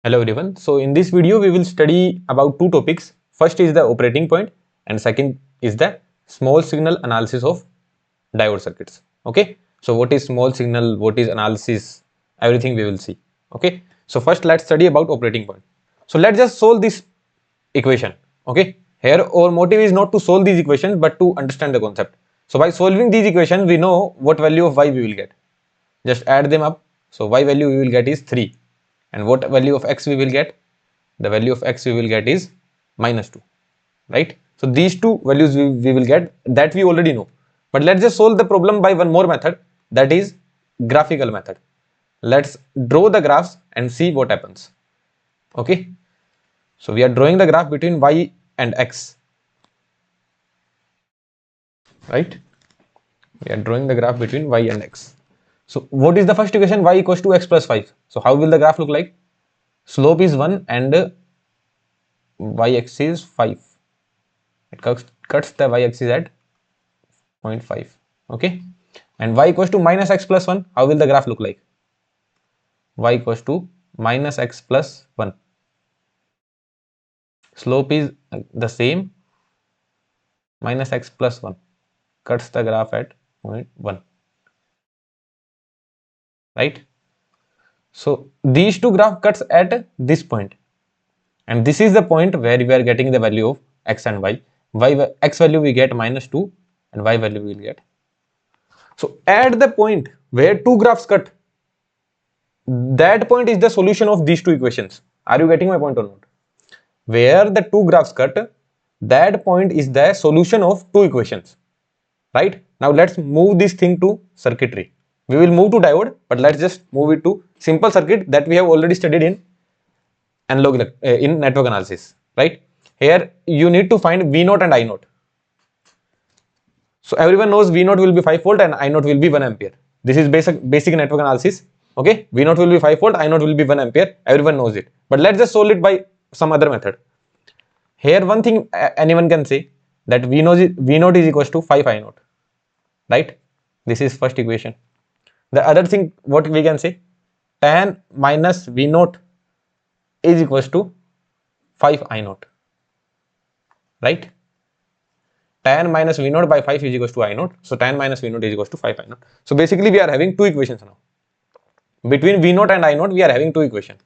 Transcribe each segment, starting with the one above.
Hello everyone. So in this video we will study about two topics. First is the operating point and second is the small signal analysis of diode circuits. Okay. So what is small signal, what is analysis, everything we will see. Okay. So first let's study about operating point. So let's just solve this equation. Okay. Here our motive is not to solve these equations but to understand the concept. So by solving these equations we know what value of y we will get. Just add them up. So y value we will get is 3. And what value of x we will get? The value of x we will get is -2, right? So these two values we will get, that we already know. But let's just solve the problem by one more method, that is graphical method. Let's draw the graphs and see what happens. Okay. So we are drawing the graph between y and x, right? We are drawing the graph between y and x. So what is the first equation? Y equals to x plus 5. So how will the graph look like? Slope is 1 and y-axis is 5. It cuts the y-axis at 0.5. Okay. And y equals to minus x plus 1. How will the graph look like? Y equals to minus x plus 1. Slope is the same, minus x plus 1. Cuts the graph at 0.1. Right. So these two graph cuts at this point. And this is the point where we are getting the value of x and y. X value we get -2 and y value we will get. So at the point where two graphs cut, that point is the solution of these two equations. Are you getting my point or not? Where the two graphs cut, that point is the solution of two equations. Right? Now let's move this thing to circuitry. We will move to diode, but let's just move it to simple circuit that we have already studied in in network analysis. Right? Here you need to find V0 and I0. So everyone knows V0 will be 5 volt and I0 will be 1 ampere. This is basic network analysis. Okay, V0 will be 5 volt, I0 will be 1 ampere. Everyone knows it. But let's just solve it by some other method. Here one thing anyone can say, that V0 is equals to 5 I0. Right? This is first equation. The other thing what we can say, tan minus V0 is equals to 5 I0. Right? Tan minus V0 by 5 is equals to I0. So tan minus V0 is equals to 5 I0. So basically we are having two equations now. Between V0 and I0 we are having two equations.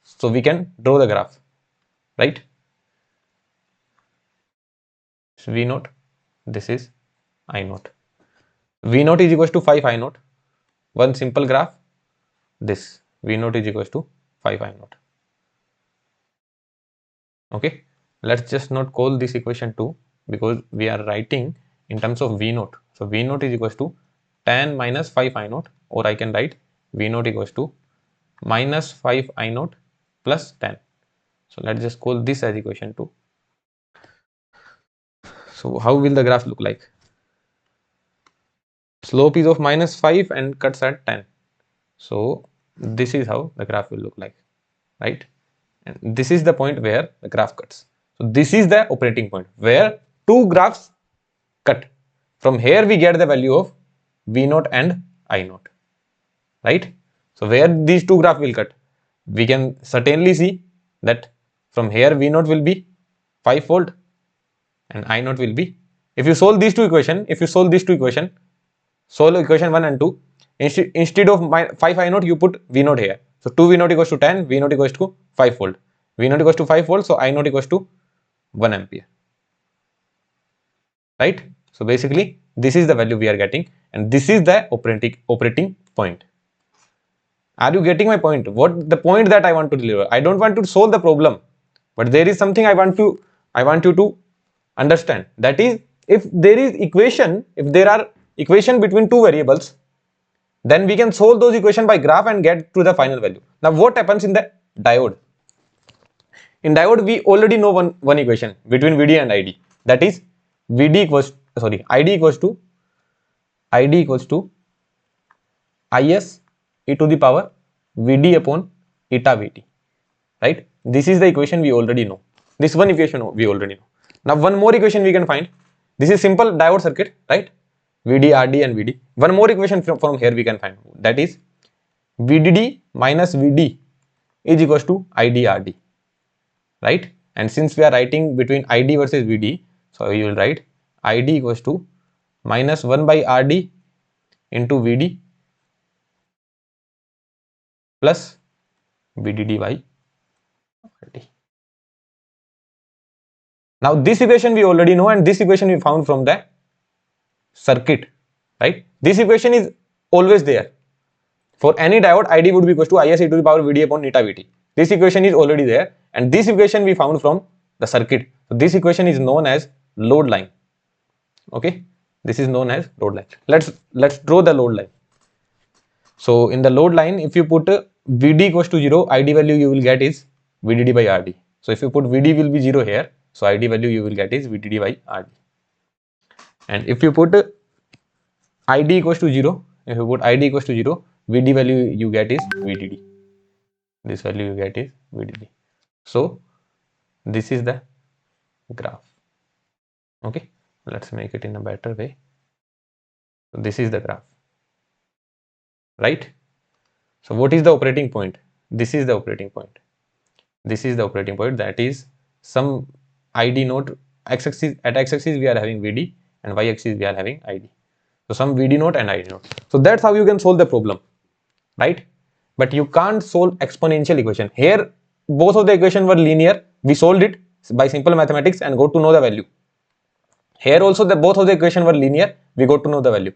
So we can draw the graph. Right? So V0, this is I0. V0 is equals to 5 I0. One simple graph. This V0 is equals to 5 I0. Okay. Let's just not call this equation 2 because we are writing in terms of V0. So V0 is equals to tan minus 5 I0, or I can write V0 equals to minus 5 I0 plus tan. So let's just call this as equation 2. So how will the graph look like? Slope is of minus 5 and cuts at 10. So this is how the graph will look like, right? And this is the point where the graph cuts. So this is the operating point where two graphs cut. From here we get the value of V0 and I0, right? So where these two graphs will cut, we can certainly see that from here V0 will be 5 volt and I0 will be, if you solve these two equations, solve equation 1 and 2, instead of 5 I0 you put V0 here. So 2 V0 equals to 10, V0 equals to 5 volt. V0 equals to 5 volt, so I0 equals to 1 ampere. Right? So basically this is the value we are getting and this is the operating point. Are you getting my point? What the point that I want to deliver? I don't want to solve the problem, but there is something I want you to understand. That is, if there are equation between two variables, then we can solve those equations by graph and get to the final value. Now what happens in the diode? In diode we already know one equation between VD and ID. That is ID equals to Is e to the power Vd upon eta Vt. Right? This is the equation we already know. This one equation we already know. Now one more equation we can find. This is simple diode circuit, right? Vd, Rd and Vd. One more equation from here we can find. That is VDD minus Vd is equals to ID RD, right? And since we are writing between ID versus VD, so you will write ID equals to minus 1 by RD into VD plus VDD by RD. Now this equation we already know, and this equation we found from the circuit, right? This equation is always there. For any diode, ID would be equal to Is e to the power Vd upon eta Vt. This equation is already there, and this equation we found from the circuit. So this equation is known as load line. Okay, this is known as load line. Let's draw the load line. So in the load line, if you put Vd equals to 0, ID value you will get is Vdd by Rd. So if you put Vd will be 0 here, so ID value you will get is Vdd by Rd. And if you put ID equals to 0, if you put ID equals to 0, Vd value you get is Vdd. This value you get is Vdd. So this is the graph. Okay, let's make it in a better way. So this is the graph, right? So what is the operating point? This is the operating point. This is the operating point, that is some ID node. X-axis, at x-axis we are having Vd, and y-axis we are having ID. So some Vd node and ID node. So that's how you can solve the problem, right? But you can't solve exponential equation. Here both of the equation were linear. We solved it by simple mathematics and got to know the value. Here also both of the equation were linear. We got to know the value.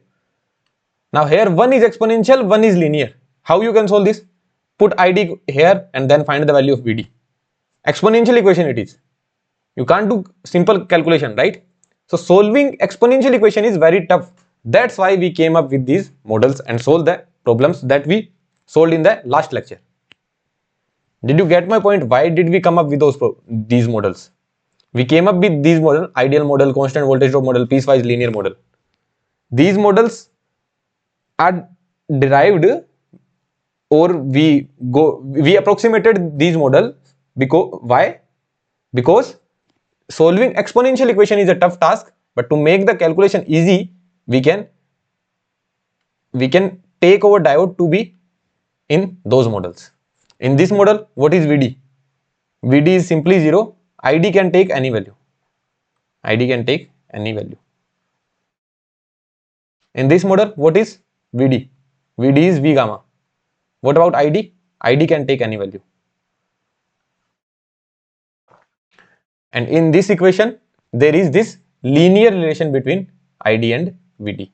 Now here one is exponential, one is linear. How you can solve this? Put ID here and then find the value of Vd. Exponential equation it is. You can't do simple calculation, right? So solving exponential equation is very tough. That's why we came up with these models and solved the problems that we solved in the last lecture. Did you get my point? Why did we come up with these models? We came up with these models: ideal model, constant voltage drop model, piecewise linear model. These models are derived, or we approximated these models because solving exponential equation is a tough task, but to make the calculation easy, we can take our diode to be in those models. In this model, what is Vd? Vd is simply 0. ID can take any value. ID can take any value. In this model, what is Vd? Vd is V gamma. What about ID? ID can take any value. And in this equation, there is this linear relation between ID and Vd.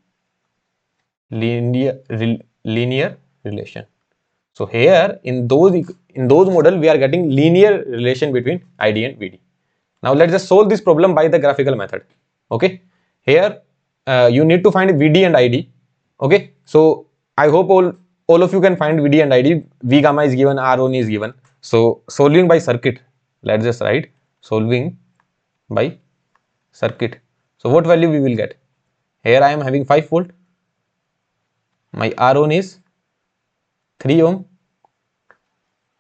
Linear relation. So here in those model we are getting linear relation between ID and Vd. Now let's just solve this problem by the graphical method. Okay, here you need to find Vd and ID. Okay, so I hope all of you can find Vd and ID. V gamma is given, R1 is given. So solving by circuit, let's just write solving by circuit. So what value we will get? Here I am having 5 volt. My R1 is 3 ohm.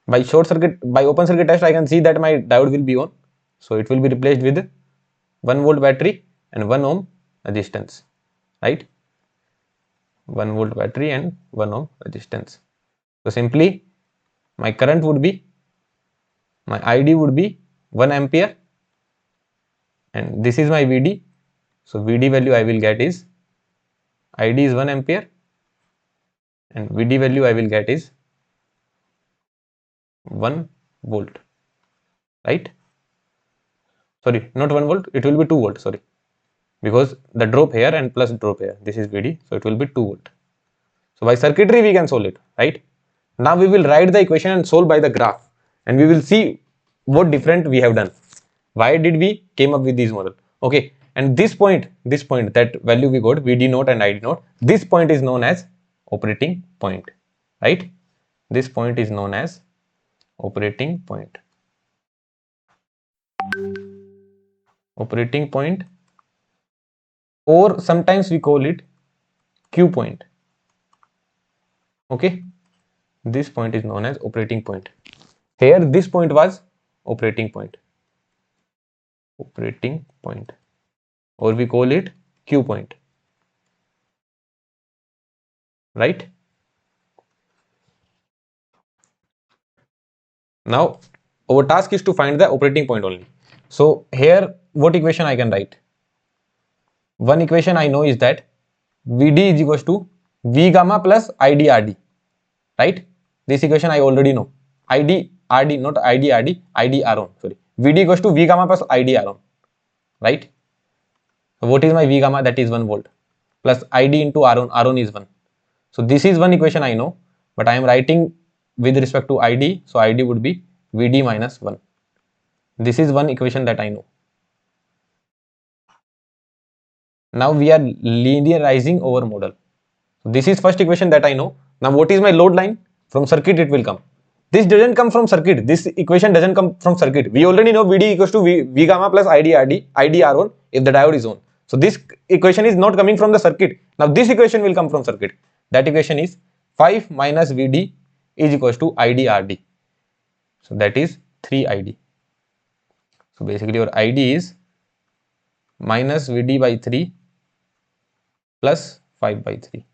By open circuit test, I can see that my diode will be on. So it will be replaced with 1 volt battery and 1 ohm resistance, right? 1 volt battery and 1 ohm resistance. So simply my current would be, my ID would be 1 ampere, and this is my Vd. So Vd value I will get is, ID is 1 ampere and Vd value I will get is 1 volt, right? Sorry, not 1 volt, it will be 2 volt, sorry, because the drop here and plus drop here, this is Vd, so it will be 2 volt. So by circuitry we can solve it, right? Now we will write the equation and solve by the graph, and we will see what different we have done. Why did we came up with this model? Okay, and this point, that value we got, Vd naught and ID naught, this point is known as operating point, right? This point is known as operating point. Operating point, or sometimes we call it Q point. Okay, this point is known as operating point. Here this point was operating point, or we call it Q point, right? Now our task is to find the operating point only. So here what equation I can write? One equation I know is that Vd is equals to V gamma plus ID RD, right? This equation I already know. ID RD, not ID RD, ID R on, sorry. Vd equals to V gamma plus ID R on, right? So what is my V gamma? That is 1 volt plus ID into R on is 1. So this is one equation I know, but I am writing with respect to ID, so ID would be Vd minus 1. This is one equation that I know. Now we are linearizing our model. So this is first equation that I know. Now what is my load line? From circuit it will come. This doesn't come from circuit. This equation doesn't come from circuit. We already know Vd equals to V gamma plus ID RD, ID R1 if the diode is on. So this equation is not coming from the circuit. Now this equation will come from circuit. That equation is 5 minus Vd is equals to ID RD. So that is 3 ID. So basically your ID is minus Vd by 3 plus 5 by 3.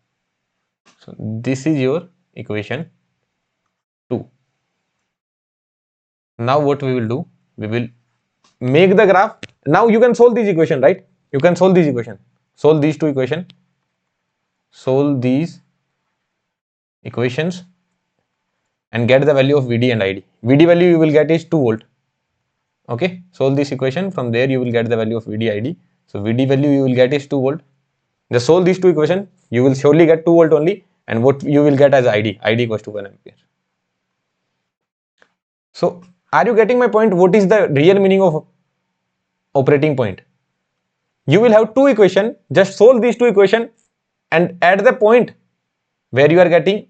So this is your equation 2. Now what we will do? We will make the graph. Now you can solve this equation, right? You can solve this equation. Solve these two equations. Solve these equations and get the value of Vd and Id. Vd value you will get is 2 volt. Okay. Solve this equation. From there you will get the value of Vd Id. So Vd value you will get is 2 volt. Just solve these two equations. You will surely get 2 volt only. And what you will get as Id? Id equals to 1 ampere. So are you getting my point? What is the real meaning of operating point? You will have two equations. Just solve these two equations and at the point where you are getting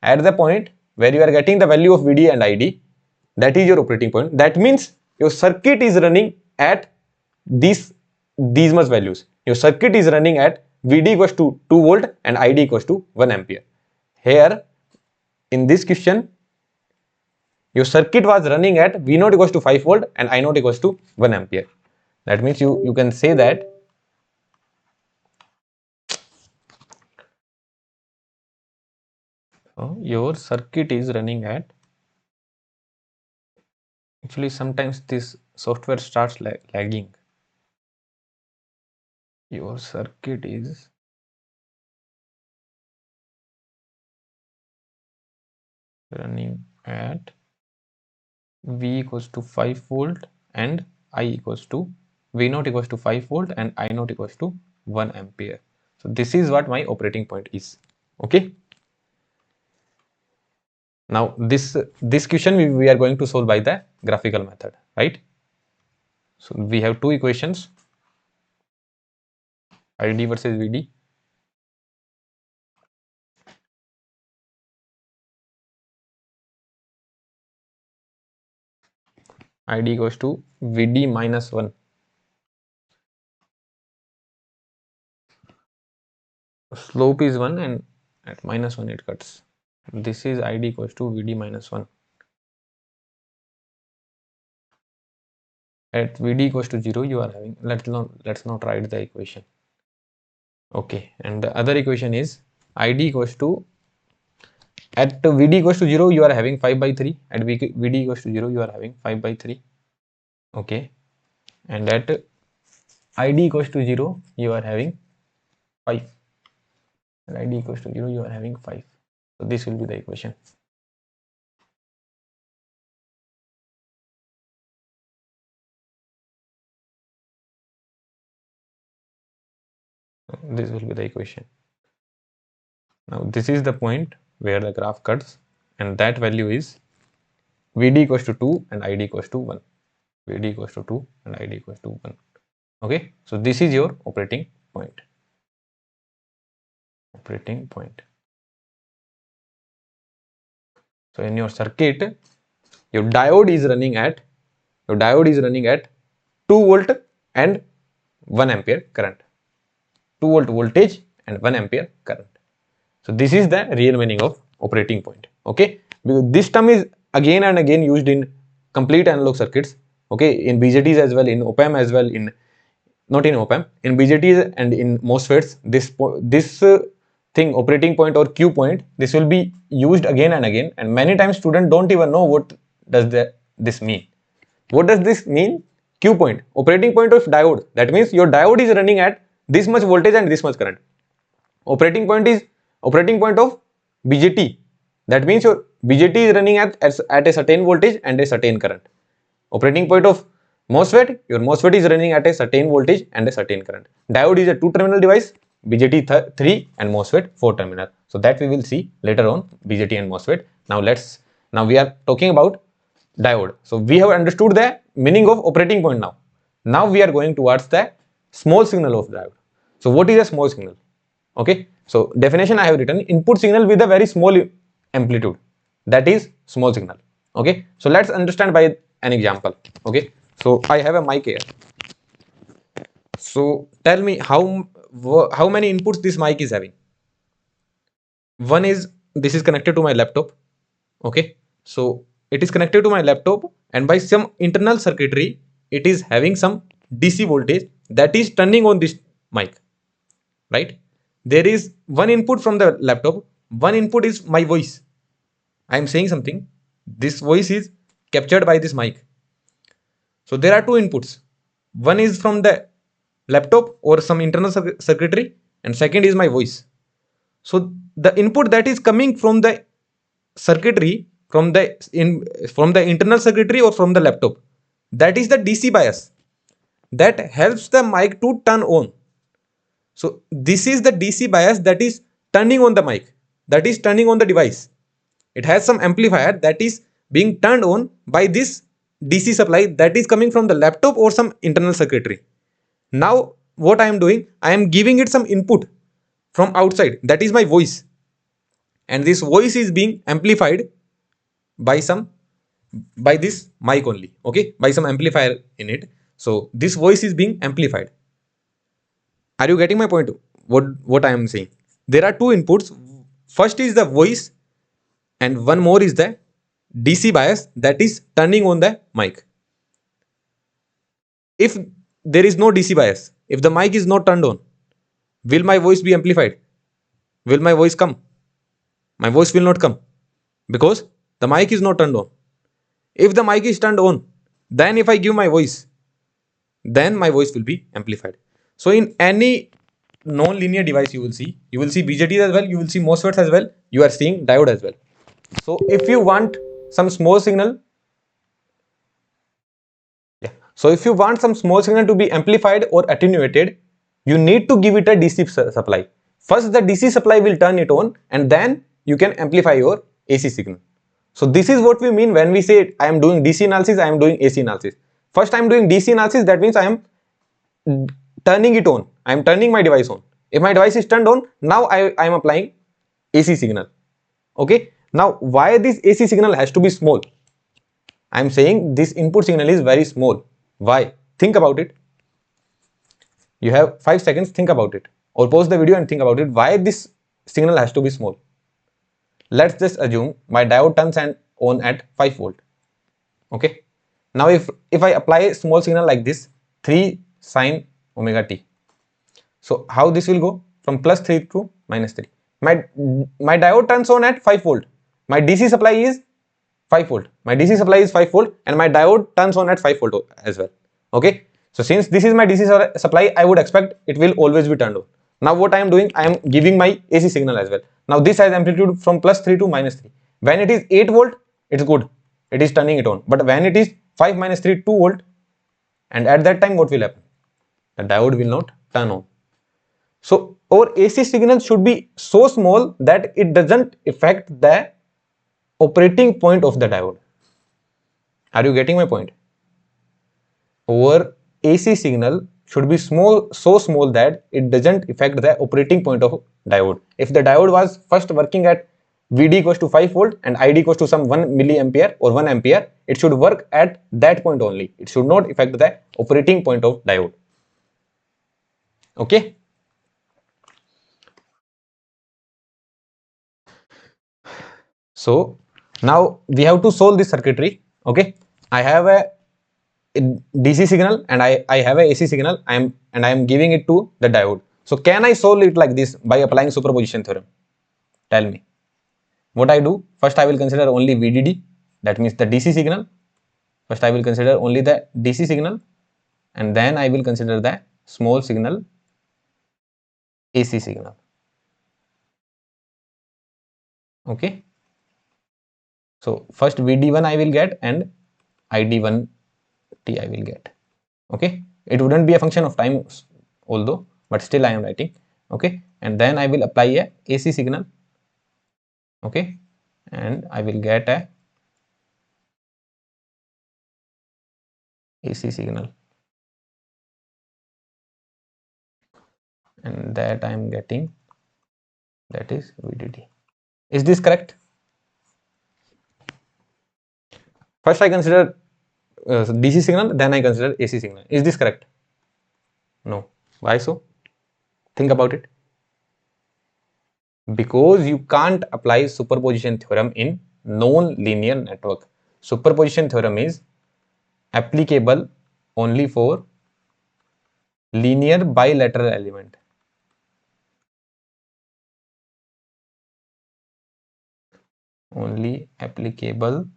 the value of Vd and Id, that is your operating point. That means your circuit is running at these much values. Your circuit is running at Vd equals to 2 volt and Id equals to 1 ampere. Here in this question, your circuit was running at V0 equals to 5 volt and I0 equals to 1 ampere. That means you can say that your circuit is running at, actually sometimes this software starts lagging. Your circuit is running at V equals to 5 volt and I equals to V0 equals to 5 volt and I0 equals to 1 ampere. So this is what my operating point is. Okay. Now this question we are going to solve by the graphical method, right? So we have two equations, ID versus Vd. ID equals to Vd minus 1. Slope is 1 and at minus 1 it cuts. This is ID equals to Vd minus 1. At Vd equals to 0 you are having, let's not write the equation. Okay, and the other equation is ID equals to, at Vd equals to 0 you are having 5 by 3, at Vd equals to 0 you are having 5 by 3. Okay, and at ID equals to 0 you are having 5, and ID equals to 0 you are having 5. So this will be the equation. This will be the equation. Now this is the point where the graph cuts, and that value is Vd equals to 2 and Id equals to 1. Vd equals to 2 and Id equals to 1. Okay, so this is your operating point. Operating point. So in your circuit, your diode is running at 2 volt and 1 ampere current. 2 volt voltage and 1 ampere current. So this is the real meaning of operating point. Okay, because this term is again and again used in complete analog circuits. Okay, in BJTs as well, in op-amp as well, not in op-amp, in BJTs and in MOSFETs, this thing, operating point or Q point, this will be used again and again, and many times students don't even know what this mean? What does this mean? Q point, operating point of diode. That means your diode is running at this much voltage and this much current. Operating point is operating point of BJT. That means your BJT is running at a certain voltage and a certain current. Operating point of MOSFET, your MOSFET is running at a certain voltage and a certain current. Diode is a 2-terminal device, BJT 3 and MOSFET 4-terminal. So that we will see later on, BJT and MOSFET. Now we are talking about diode. So we have understood the meaning of operating point now. Now we are going towards the small signal of diode. So what is a small signal? Okay, so definition I have written, input signal with a very small amplitude, that is small signal. Okay, so let's understand by an example. Okay, so I have a mic here. So tell me how many inputs this mic is having. One is, this is connected to my laptop. Okay, so it is connected to my laptop, and by some internal circuitry it is having some DC voltage that is turning on this mic, right? There is one input from the laptop, one input is my voice. I am saying something, this voice is captured by this mic. So there are two inputs, one is from the laptop or some internal circuitry, and second is my voice. So the input that is coming from the circuitry, from the internal circuitry or from the laptop, that is the DC bias that helps the mic to turn on. So this is the DC bias that is turning on the mic, that is turning on the device. It has some amplifier that is being turned on by this DC supply that is coming from the laptop or some internal circuitry. Now what I am doing, I am giving it some input from outside, that is my voice, and this voice is being amplified by this mic only. Okay, by some amplifier in it. So this voice is being amplified. Are you getting my point? What I am saying? There are two inputs. First is the voice, and one more is the DC bias that is turning on the mic. If there is no DC bias, if the mic is not turned on, will my voice be amplified? Will my voice come? My voice will not come because the mic is not turned on. If the mic is turned on, then if I give my voice, then my voice will be amplified. So in any non-linear device you will see BJT as well, you will see MOSFETs as well, you are seeing diode as well. So if you want some small signal, to be amplified or attenuated, you need to give it a DC supply. First the DC supply will turn it on, and then you can amplify your AC signal. So this is what we mean when we say I am doing DC analysis, I am doing AC analysis. First I am doing DC analysis, that means I am turning it on, I am turning my device on. If my device is turned on, now I am applying AC signal. Okay, now why this AC signal has to be small? I am saying this input signal is very small. Why? Think about it. You have 5 seconds, think about it, or pause the video and think about it. Why this signal has to be small? Let's just assume my diode turns on at 5 volt. Okay, now if I apply a small signal like this, 3 sine omega t, so how this will go from +3 to -3? My diode turns on at 5 volt, my DC supply is 5 volt, and my diode turns on at 5 volt as well. Okay, so since this is my DC supply, I would expect it will always be turned on. Now what I am doing, I am giving my AC signal as well. Now this has amplitude from +3 to -3. When it is 8 volt, it's good, it is turning it on. But when it is 5 - 3, 2 volt, and at that time what will happen? The diode will not turn on. So our AC signal should be so small that it doesn't affect the operating point of the diode. Are you getting my point? Our AC signal should be so small that it doesn't affect the operating point of diode. If the diode was first working at VD equals to 5 volt and ID equals to some 1 milliampere or 1 ampere, it should work at that point only. It should not affect the operating point of diode. Okay. So now we have to solve this circuitry. Okay, I have a DC signal and I have a AC signal, I am giving it to the diode. So can I solve it like this by applying superposition theorem? Tell me. What I do, first I will consider only VDD, that means the DC signal. First I will consider only the DC signal, and then I will consider the small signal AC signal. Okay. So first VD1 I will get and ID1T I will get. Okay. It wouldn't be a function of time although, but still I am writing. Okay. And then I will apply a AC signal. Okay. And I will get a AC signal. And that I am getting, that is VDD. Is this correct? First I consider DC signal, then I consider AC signal. Is this correct? No. Why so? Think about it. Because you can't apply superposition theorem in non-linear network. Superposition theorem is applicable only for linear bilateral element. Only applicable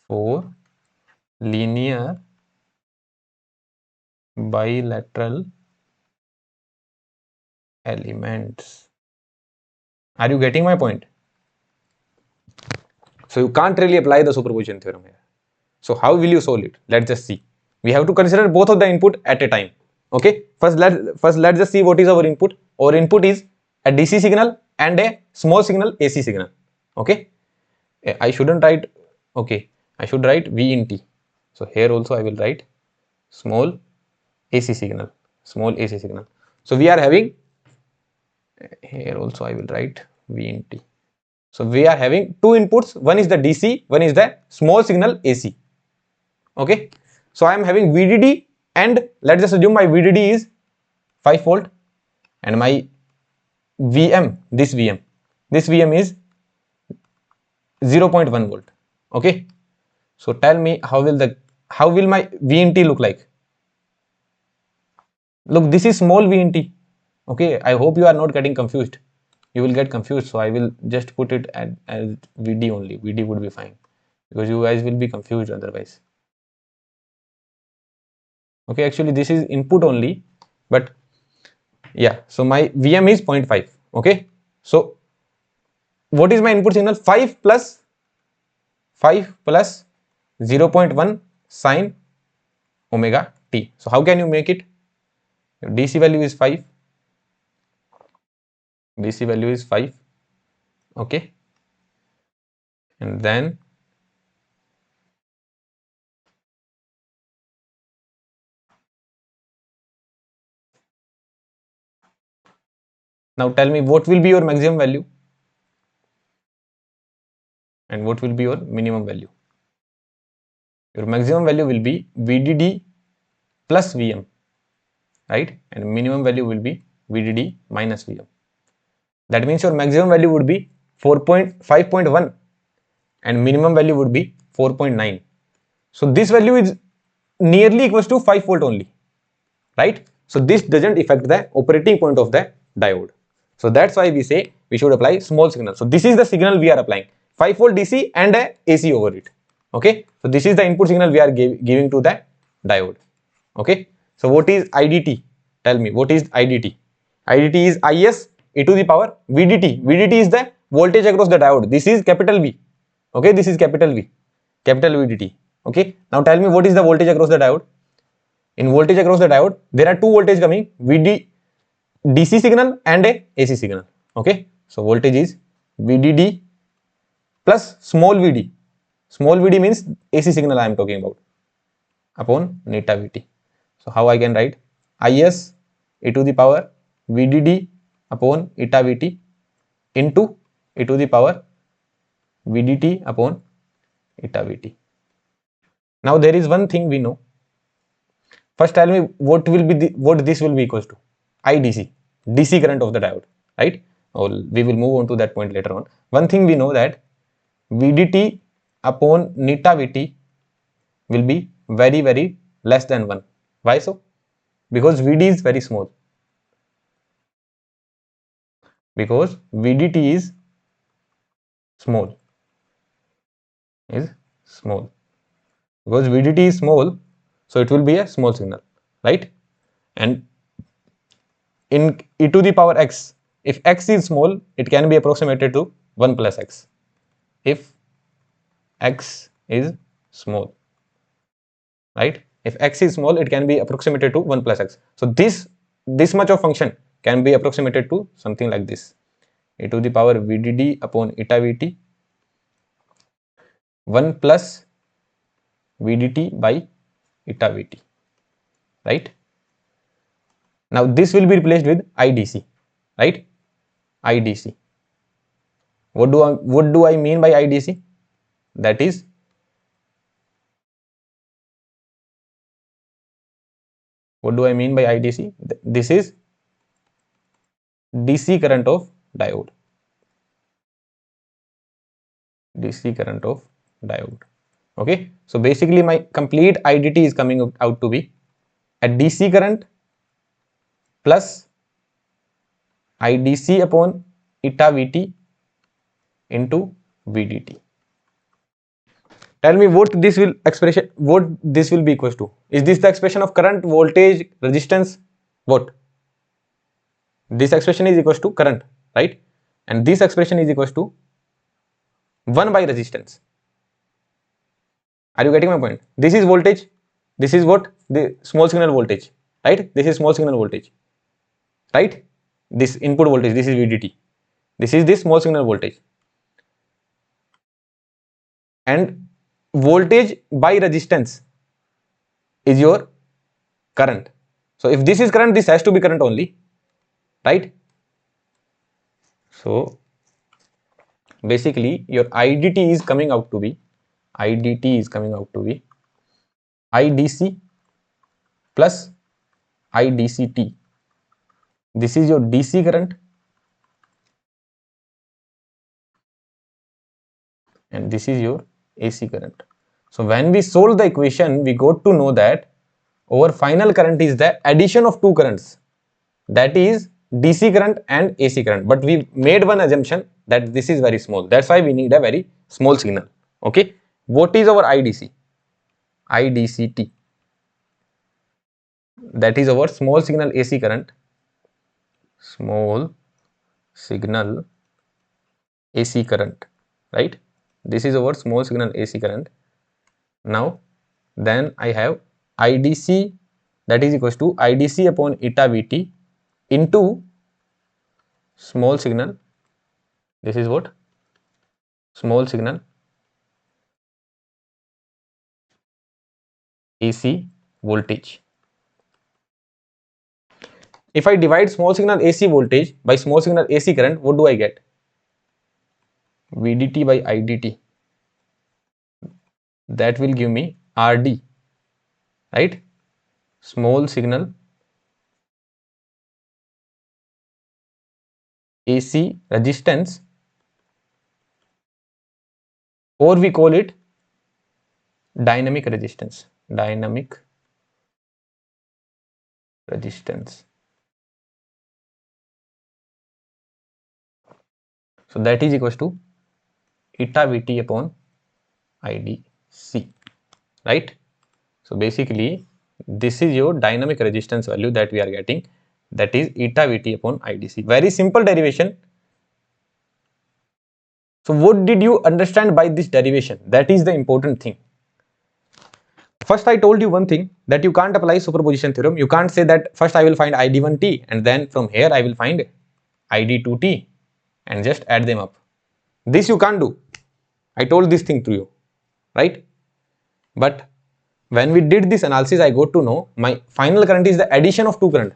for linear bilateral elements. Are you getting my point? So you can't really apply the superposition theorem here. So how will you solve it? Let's just see. We have to consider both of the input at a time. Okay. First let's just see what is our input. Our input is a DC signal and a small signal AC signal. Okay. I shouldn't write. Okay. I should write V in T. So here also I will write small AC signal. Small AC signal. So we are having, here also I will write V in T. So we are having two inputs. One is the DC, one is the small signal AC. Okay. So I am having VDD, and let's just assume my VDD is 5 volt and my VM, this VM is 0.1 volt. Okay. So tell me how will my VNT look like? Look, this is small VNT. Okay. I hope you are not getting confused. You will get confused, so I will just put it as VD only. VD would be fine because you guys will be confused otherwise. Okay, actually this is input only, but yeah, so my VM is 0.5. Okay, so what is my input signal? 5 plus 0.1 sine omega t. So how can you make it? Your DC value is 5. DC value is 5. Okay, and then now tell me what will be your maximum value and what will be your minimum value. Your maximum value will be VDD plus VM, right? And minimum value will be VDD minus VM. That means your maximum value would be 5.1 and minimum value would be 4.9. So this value is nearly equals to 5 volt only, right? So this doesn't affect the operating point of the diode. So that's why we say we should apply small signal. So this is the signal we are applying, 5 volt DC and a AC over it. Okay. So this is the input signal we are giving to the diode. Okay. So what is IDT? Tell me what is IDT? IDT is IS e to the power VDT. VDT is the voltage across the diode. This is capital V. Okay. This is capital V. Capital VDT. Okay. Now tell me what is the voltage across the diode? In voltage across the diode, there are two voltage coming, DC signal and a AC signal. Okay. So voltage is VDD plus small vd. Small vd means AC signal I am talking about, upon neta vt. So how I can write? Is e to the power VDD upon eta vt into e to the power VDT upon eta vt. Now there is one thing we know. First tell me what this will be equals to? IDC, DC current of the diode, right? Or we will move on to that point later on. One thing we know that VDT upon neta Vt will be very, very less than 1. Why so? Because Vd is very small. Because VDT is small. small, because VDT is small, so it will be a small signal, right? And in e to the power x, if x is small, it can be approximated to 1 plus x. If x is small, right? If x is small, it can be approximated to 1 plus x. So this much of function can be approximated to something like this: e to the power VDD upon eta VT 1 plus VDT by eta VT, right? Now this will be replaced with IDC, right? IDC. What do I mean by IDC? That is, what do I mean by IDC? This is DC current of diode. DC current of diode. Okay. So basically my complete IDT is coming out to be a DC current plus IDC upon eta VT into VDT. Tell me what this will be equals to. Is this the expression of current, voltage, resistance? What? This expression is equals to current, right? And this expression is equals to 1 by resistance. Are you getting my point? This is voltage. This is what? The small signal voltage, right? This is small signal voltage, right? This input voltage, this is VDT. This is this small signal voltage. And voltage by resistance is your current. So if this is current, this has to be current only, right? So basically your IDT is coming out to be IDC plus IDCT. This is your DC current and this is your AC current. So when we solve the equation, we got to know that our final current is the addition of two currents, that is DC current and AC current. But we made one assumption that this is very small. That's why we need a very small signal. Okay. What is our IDC? IDCT. That is our small signal AC current. Small signal AC current, right? This is our small signal AC current. Now then I have IDC, that is equals to IDC upon eta VT into small signal. This is what? Small signal AC voltage. If I divide small signal AC voltage by small signal AC current, what do I get? VDT by IDT. That will give me RD, right? Small signal AC resistance, or we call it dynamic resistance. Dynamic resistance. So that is equals to eta VT upon IDC, right? So basically this is your dynamic resistance value that we are getting, that is eta VT upon IDC. Very simple derivation. So what did you understand by this derivation? That is the important thing. First I told you one thing, that you can't apply superposition theorem. You can't say that first I will find ID1T and then from here I will find ID2T and just add them up. This you can't do. I told this thing to you, right? But when we did this analysis, I got to know my final current is the addition of two current.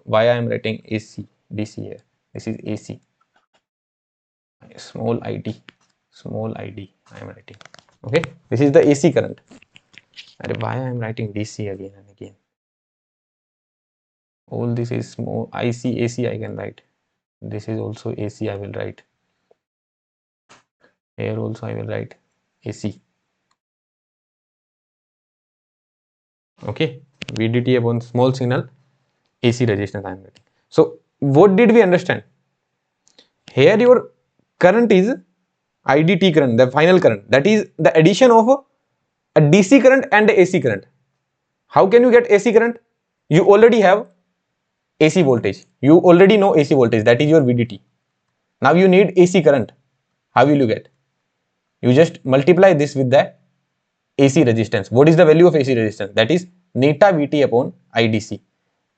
Why I am writing AC, DC here? This is AC. Small ID I am writing. Okay, this is the AC current. And why I am writing DC again and again? All this is small IC, AC I can write. This is also AC I will write. Here also I will write AC. Okay, VDT upon small signal AC resistance I am getting. So what did we understand? Here your current is IDT current, the final current, that is the addition of a DC current and a AC current. How can you get AC current? You already have AC voltage. You already know AC voltage, that is your VDT. Now you need AC current. How will you get? You just multiply this with the AC resistance. What is the value of AC resistance? That is neta VT upon IDC.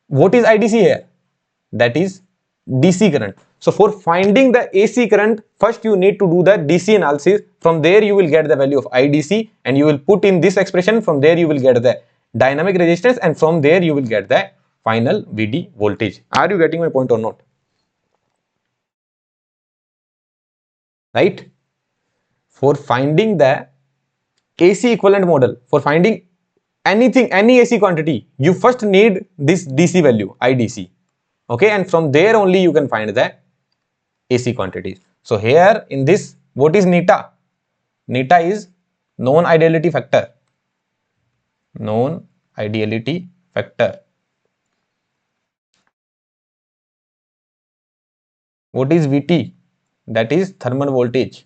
What is IDC here? That is DC current. So for finding the AC current, first you need to do the DC analysis. From there you will get the value of IDC and you will put in this expression. From there you will get the dynamic resistance and from there you will get the final VD voltage. Are you getting my point or not? Right? For finding the AC equivalent model, for finding anything, any AC quantity, you first need this DC value, IDC. Okay, and from there only you can find the AC quantities. So here in this, what is neta? Neta is non-ideality factor. Non-ideality factor. What is VT? That is thermal voltage.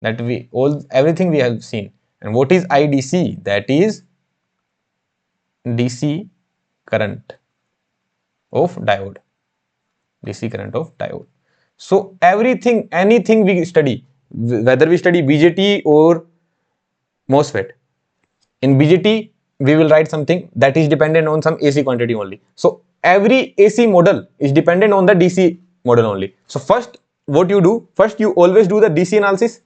That everything we have seen. And what is IDC? That is DC current of diode. DC current of diode. So everything, anything we study, whether we study BJT or MOSFET, in BJT we will write something that is dependent on some AC quantity only. So every AC model is dependent on the DC model only. So first what you do, first you always do the DC analysis.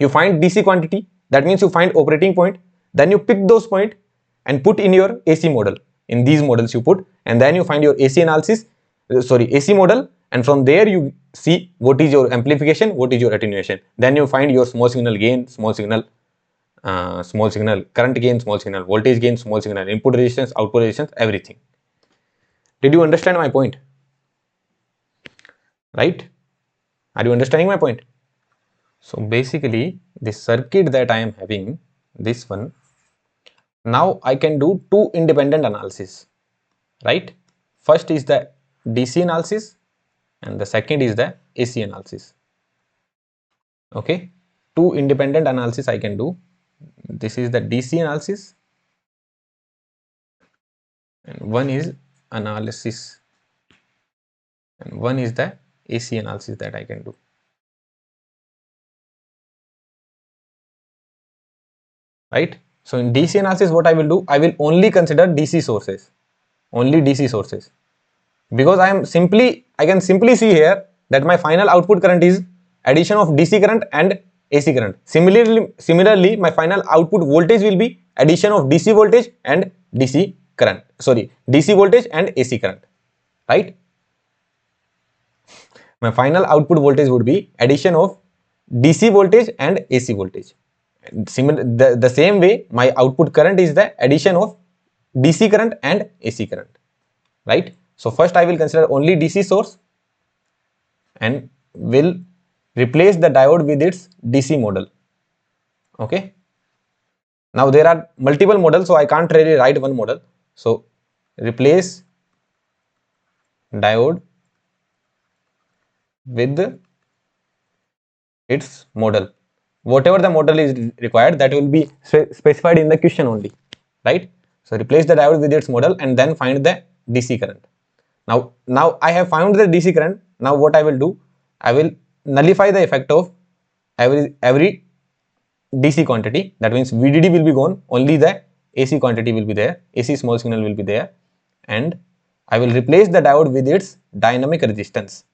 You find DC quantity, that means you find operating point, then you pick those points and put in your AC model. In these models you put, and then you find your AC analysis, AC model, and from there you see what is your amplification, what is your attenuation. Then you find your small signal gain, small signal current gain, small signal voltage gain, small signal input resistance, output resistance, everything. Did you understand my point? Right? Are you understanding my point? So basically this circuit that I am having, this one, now I can do two independent analysis, right? First is the DC analysis and the second is the AC analysis. Okay, two independent analysis I can do. This is the DC analysis and one is analysis and one is the AC analysis that I can do. Right? So in DC analysis what I will do, I will only consider DC sources, only DC sources, because I can simply see here that my final output current is addition of DC current and AC current. Similarly, my final output voltage will be addition of DC voltage and DC current. DC voltage and AC current. Right? My final output voltage would be addition of DC voltage and AC voltage. The same way, my output current is the addition of DC current and AC current. Right? So first I will consider only DC source and will replace the diode with its DC model. Okay. Now there are multiple models, so I can't really write one model. So replace diode with its model. Whatever the model is required, that will be specified in the question only. Right? So replace the diode with its model and then find the DC current. Now I have found the DC current. Now what I will do, I will nullify the effect of every DC quantity. That means VDD will be gone, only the AC quantity will be there, AC small signal will be there, and I will replace the diode with its dynamic resistance,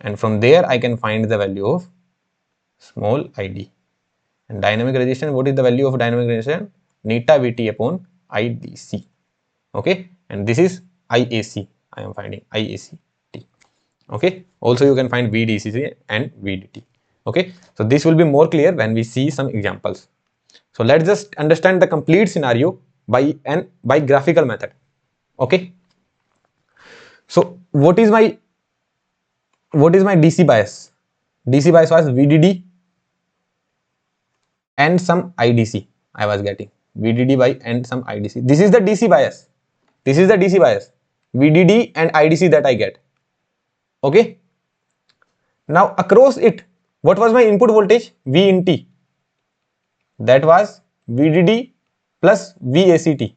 and from there I can find the value of small id. And dynamic resistance, what is the value of dynamic resistance? Neta Vt upon IDC. Okay, and this is IAC. I am finding IAC. Okay, also you can find VDC and VDT. Okay, so this will be more clear when we see some examples. So let's just understand the complete scenario by graphical method. Okay, so what is my DC bias? DC bias was VDD and some IDC. I was getting VDD by and some IDC. This is the DC bias. This is the DC bias. VDD and IDC that I get. Okay. Now across it, what was my input voltage? V in T. That was VDD plus VACT,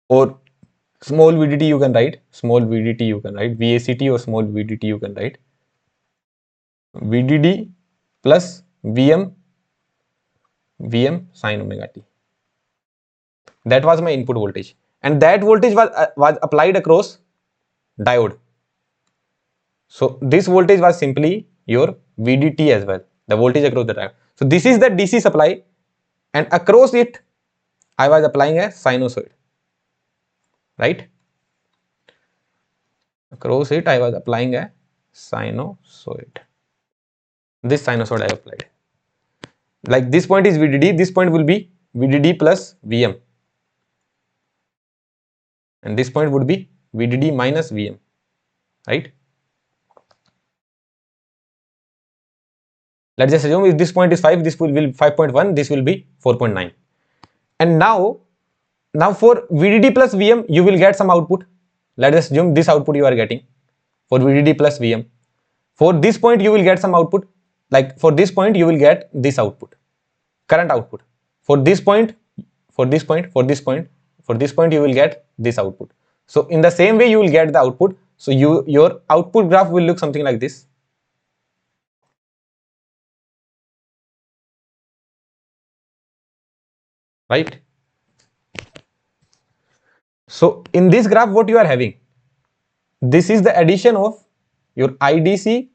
or small VDD you can write, small VDT you can write, VACT or small VDT you can write. VDD plus VM sin omega t. That was my input voltage, and that voltage was applied across diode. So this voltage was simply your VDT as well, the voltage across the diode. So this is the DC supply, and across it I was applying a sinusoid, right? Across it I was applying a sinusoid. This sinusoid I applied. Like this point is VDD, this point will be VDD plus VM, and this point would be VDD minus VM, right? Let's just assume if this point is 5, this will be 5.1, this will be 4.9. And now for VDD plus VM, you will get some output. Let us assume this output you are getting for VDD plus VM. For this point, you will get some output. Like for this point, you will get this output, current output. For this point, for this point, for this point, for this point, you will get this output. So in the same way, you will get the output. So your output graph will look something like this. Right? So in this graph, what you are having? This is the addition of your IDC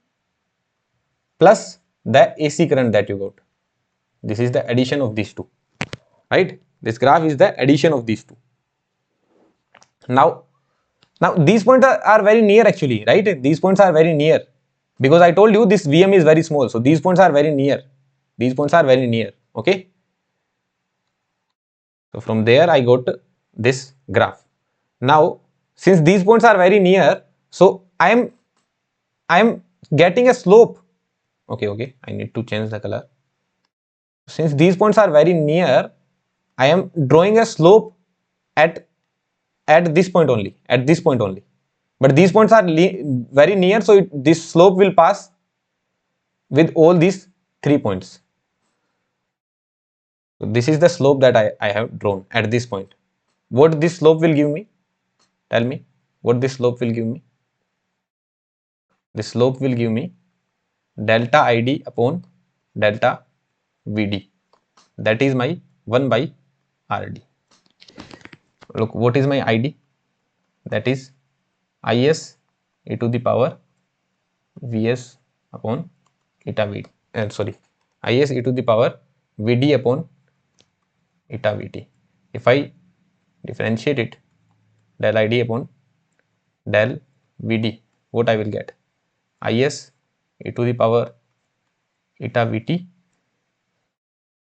plus the AC current that you got. This is the addition of these two, right? This graph is the addition of these two. Now these points are very near actually, right? These points are very near because I told you this VM is very small. So these points are very near. These points are very near. Okay. So from there I got this graph. Now since these points are very near, so I am getting a slope. Okay, I need to change the color. Since these points are very near, I am drawing a slope at this point only, but these points are very near, so this slope will pass with all these 3 points. So this is the slope that I have drawn at this point. What this slope will give me? Tell me what this slope will give me. This slope will give me delta ID upon delta VD. That is my 1 by RD. Look, what is my ID? That is IS e to the power Vs upon eta V. IS e to the power Vd upon eta Vt. If I differentiate it, del ID upon del Vd, what I will get? Is e to the power eta Vt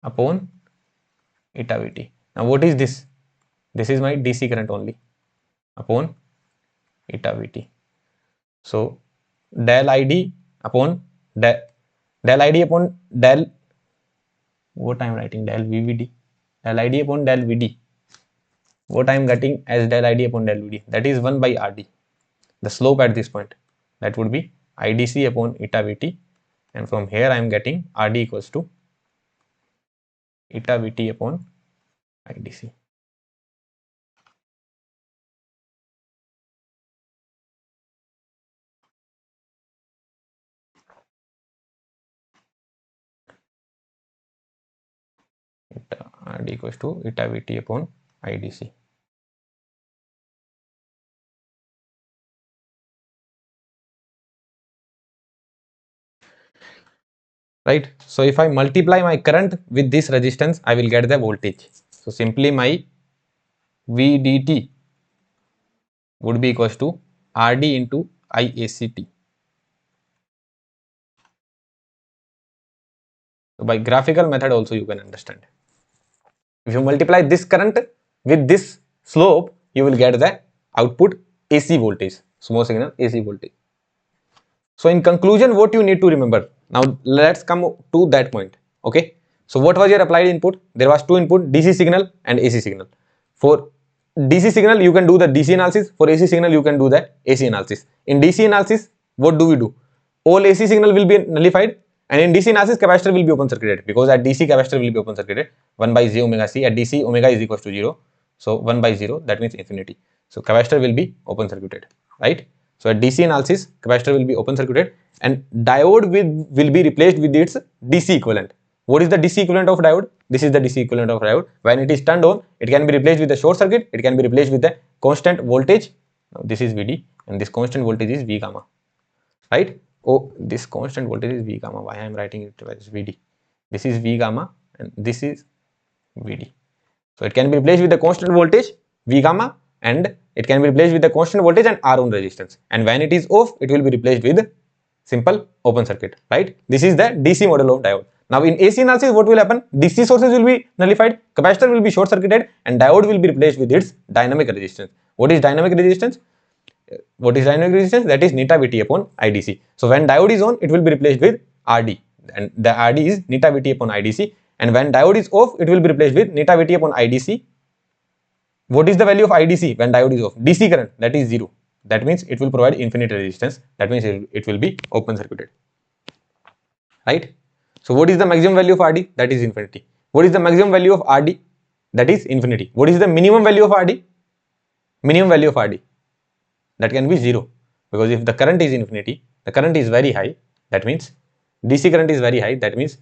upon eta Vt. Now what is this? This is my DC current only upon eta Vt. So del ID upon del ID upon del, what I am writing, del VVD, del ID upon del VD. What I am getting as del ID upon del VD, that is 1 by RD, the slope at this point. That would be IDC upon eta Vt, and from here I am getting RD equals to eta Vt upon IDC. RD equals to eta Vt upon IDC. Right. So if I multiply my current with this resistance, I will get the voltage. So simply my VDT would be equals to RD into IACT. So by graphical method also you can understand. If you multiply this current with this slope, you will get the output AC voltage, small signal AC voltage. So in conclusion, what you need to remember? Now let's come to that point. Okay. So what was your applied input? There was two input, DC signal and AC signal. For DC signal, you can do the DC analysis. For AC signal, you can do the AC analysis. In DC analysis, what do we do? All AC signal will be nullified, and in DC analysis capacitor will be open circuited, because at DC capacitor will be open circuited 1 by j omega c. At DC omega is equals to 0, so 1 by 0, that means infinity. So capacitor will be open circuited, right? So at DC analysis capacitor will be open circuited, and diode will be replaced with its DC equivalent. What is the DC equivalent of diode? This is the DC equivalent of diode. When it is turned on, it can be replaced with a short circuit, it can be replaced with a constant voltage. Now this is VD, and this constant voltage is V gamma, right? Oh, this constant voltage is V gamma. Why I am writing it as VD? This is V gamma and this is VD. So it can be replaced with the constant voltage V gamma, and it can be replaced with the constant voltage and R on resistance. And when it is off, it will be replaced with simple open circuit, right? This is the DC model of diode. Now in AC analysis, what will happen? DC sources will be nullified, capacitor will be short circuited, and diode will be replaced with its dynamic resistance. What is dynamic resistance? What is dynamic resistance? That is neta Vt upon IDC. So when diode is on, it will be replaced with Rd, and the Rd is neta Vt upon IDC. And when diode is off, it will be replaced with neta Vt upon IDC. What is the value of IDC when diode is off? DC current, that is 0. That means it will provide infinite resistance. That means it will be open circuited, right? So what is the maximum value of Rd? That is infinity. What is the maximum value of Rd? That is infinity. What is the minimum value of Rd? Minimum value of Rd, that can be 0, because if the current is infinity, the current is very high, that means DC current is very high, that means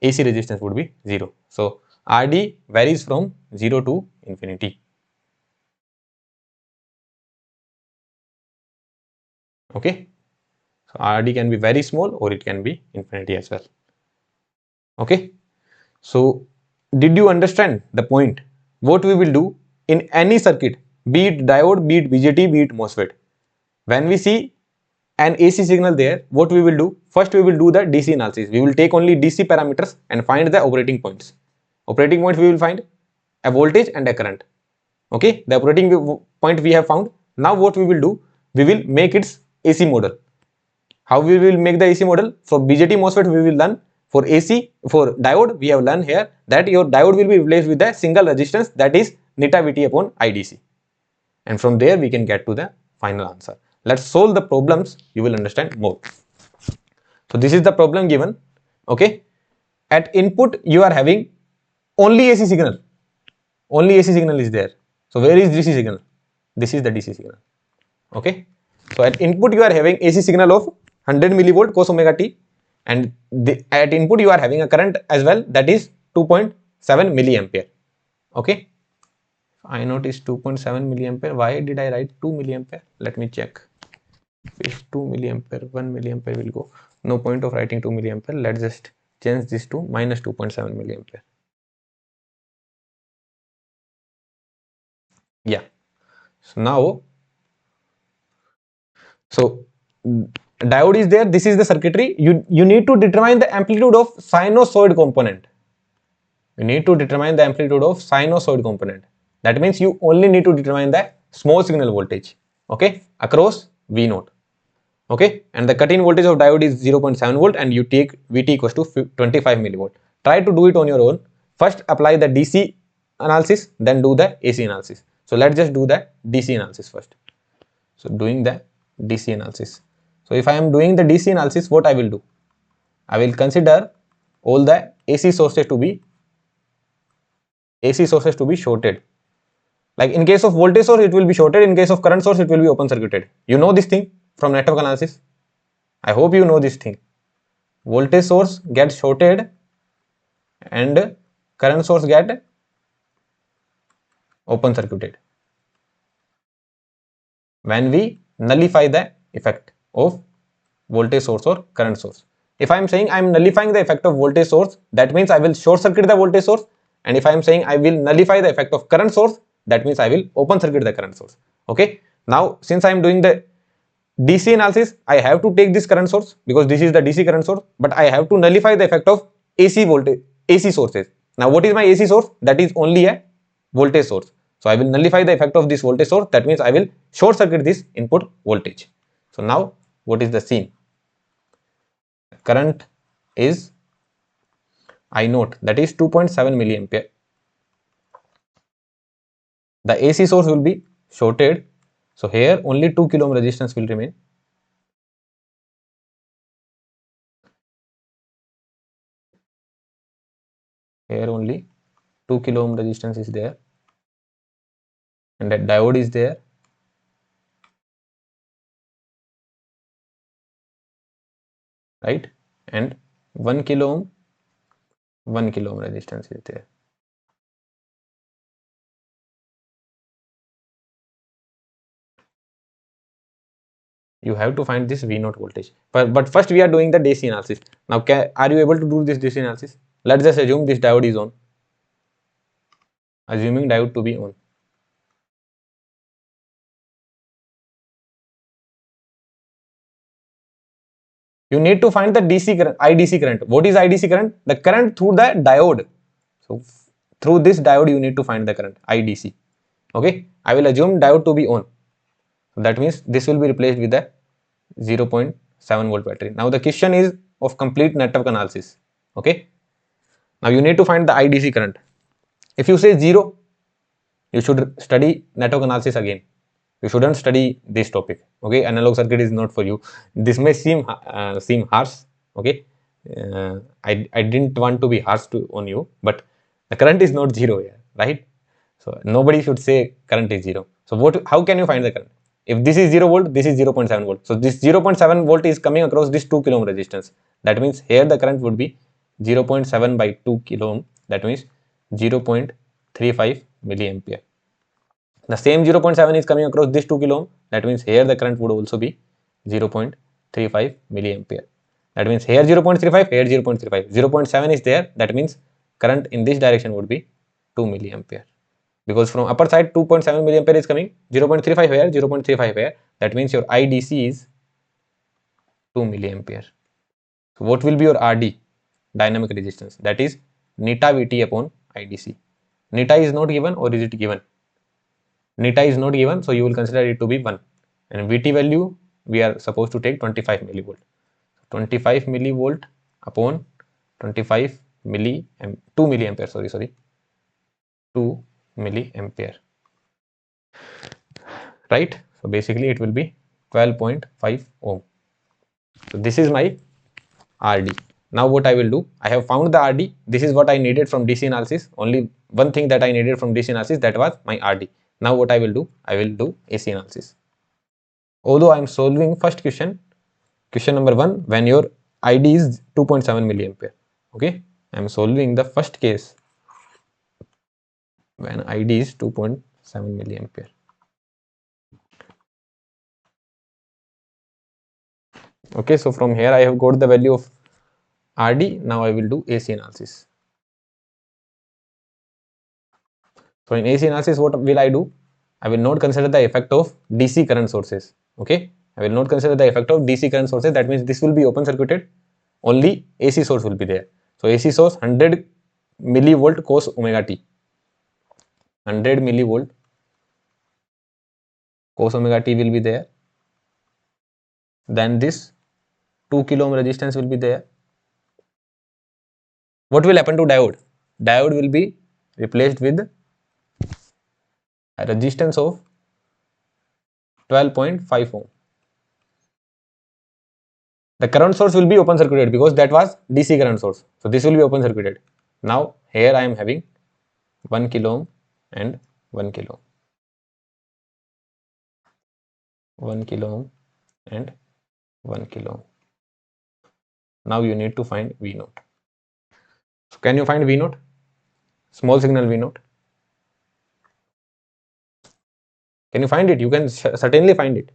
AC resistance would be 0. So Rd varies from 0 to infinity. Okay, so Rd can be very small or it can be infinity as well. Okay, so did you understand the point? What we will do in any circuit, be it diode, be it BJT, be it MOSFET, when we see an AC signal there, what we will do? First we will do the DC analysis. We will take only DC parameters and find the operating points. Operating points we will find a voltage and a current. Okay, the operating point we have found. Now what we will do? We will make its AC model. How we will make the AC model? For BJT MOSFET we will learn. For AC, for diode, we have learned here that your diode will be replaced with a single resistance, that is neta Vt upon IDC. And from there we can get to the final answer. Let's solve the problems, you will understand more. So this is the problem given. Okay, at input you are having only AC signal. Only AC signal is there. So where is DC signal? This is the DC signal. Okay, so at input you are having AC signal of 100 millivolt cos omega t, and at input you are having a current as well, that is 2.7 milliampere. Okay, I note is 2.7 milliampere. Why did I write 2 milliampere? Let me check. If 2 milliampere, 1 milliampere will go. No point of writing 2 milliampere. Let's just change this to minus 2.7 milliampere. Yeah. So now, diode is there. This is the circuitry. You need to determine the amplitude of sinusoid component. You need to determine the amplitude of sinusoid component. That means you only need to determine the small signal voltage. Okay, across V naught. Okay, and the cut-in voltage of diode is 0.7 volt, and you take Vt equals to 25 millivolt. Try to do it on your own. First apply the DC analysis, then do the AC analysis. So let's just do the DC analysis first. So doing the DC analysis. So if I am doing the DC analysis, what I will do? I will consider all the AC sources to be shorted. Like in case of voltage source, it will be shorted. In case of current source, it will be open circuited. You know this thing from network analysis. I hope you know this thing. Voltage source gets shorted and current source get open circuited when we nullify the effect of voltage source or current source. If I am saying I am nullifying the effect of voltage source, that means I will short circuit the voltage source. And if I am saying I will nullify the effect of current source, that means I will open circuit the current source. Okay. Now, since I am doing the DC analysis, I have to take this current source because this is the DC current source, but I have to nullify the effect of AC voltage, AC sources. Now, what is my AC source? That is only a voltage source. So I will nullify the effect of this voltage source. That means I will short circuit this input voltage. So now, what is the scene? Current is I note, that is 2.7 milliampere. The AC source will be shorted. So here only 2 kilo ohm resistance will remain. here only 2 kilo ohm resistance is there, and that diode is there, right? And 1 kilo ohm, 1 kilo ohm resistance is there. You have to find this V0 voltage. But first we are doing the DC analysis. Now, are you able to do this DC analysis? Let's just assume this diode is on. Assuming diode to be on. You need to find the DC current, IDC current. What is IDC current? The current through the diode. So through this diode you need to find the current, IDC. Okay, I will assume diode to be on. That means this will be replaced with the 0.7 volt battery. Now the question is of complete network analysis. Okay, now you need to find the IDC current. If you say 0, you should study network analysis again. You shouldn't study this topic. Okay, analog circuit is not for you. This may seem harsh. Okay, I didn't want to be harsh on you, but the current is not 0 here, right? So nobody should say current is 0. So how can you find the current? If this is 0 volt, this is 0.7 volt. So this 0.7 volt is coming across this 2 kilo ohm resistance. That means here the current would be 0.7 by 2 kilo ohm. That means 0.35 milliampere. The same 0.7 is coming across this 2 kilo ohm. That means here the current would also be 0.35 milliampere. That means here 0.35, here 0.35. 0.7 is there. That means current in this direction would be 2 milliampere. Because from upper side 2.7 milliampere is coming, 0.35 here, 0.35 here. That means your IDC is 2 milliampere. So what will be your RD? Dynamic resistance. That is neta Vt upon IDC. Neta is not given, or is it given? Neta is not given, so you will consider it to be 1. And Vt value we are supposed to take 25 millivolt. 25 millivolt upon 25 2 milliampere, sorry, 2 milliampere, right? So basically it will be 12.5 ohm. So this is my RD. Now what I will do, I have found the RD. This is what I needed from DC analysis. Only one thing that I needed from DC analysis, that was my RD. Now what I will do, I will do AC analysis. Although I am solving first question number 1, when your ID is 2.7 milliampere. Okay, I am solving the first case when ID is 2.7 milliampere. Okay, so from here I have got the value of RD. Now I will do AC analysis. So in AC analysis, what will I do? I will not consider the effect of DC current sources. Okay, I will not consider the effect of DC current sources. That means this will be open circuited. Only AC source will be there. So AC source 100 millivolt cos omega t. 100 millivolt cos omega t will be there. Then this 2 kilo ohm resistance will be there. What will happen to diode? Diode will be replaced with a resistance of 12.5 ohm. The current source will be open circuited because that was DC current source. So this will be open circuited. Now here I am having 1 kilo ohm and 1 kilo ohm. 1 kilo ohm and 1 kilo ohm. Now you need to find V0. So can you find V0? Small signal V0. Can you find it? You can certainly find it.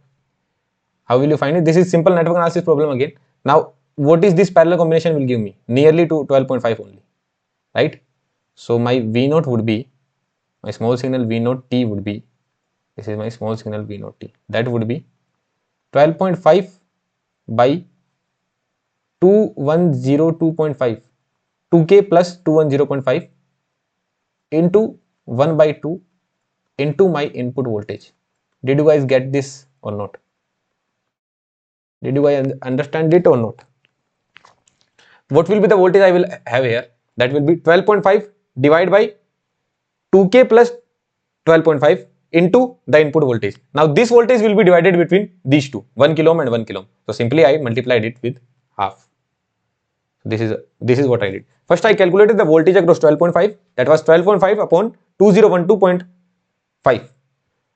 How will you find it? This is simple network analysis problem again. Now what is this parallel combination will give me? Nearly to 12.5 only, right? So my V0 would be, my small signal V0 T would be, this is my small signal V0 T, that would be 12.5 by 2102.5, 2K plus 210.5 into 1 by 2 into my input voltage. Did you guys get this or not? Did you guys understand it or not? What will be the voltage I will have here? That will be 12.5 divided by 2K plus 12.5 into the input voltage. Now this voltage will be divided between these two, 1 kilo ohm and 1 kilo ohm. So simply I multiplied it with half. This is what I did. First I calculated the voltage across 12.5, that was 12.5 upon 2012.5,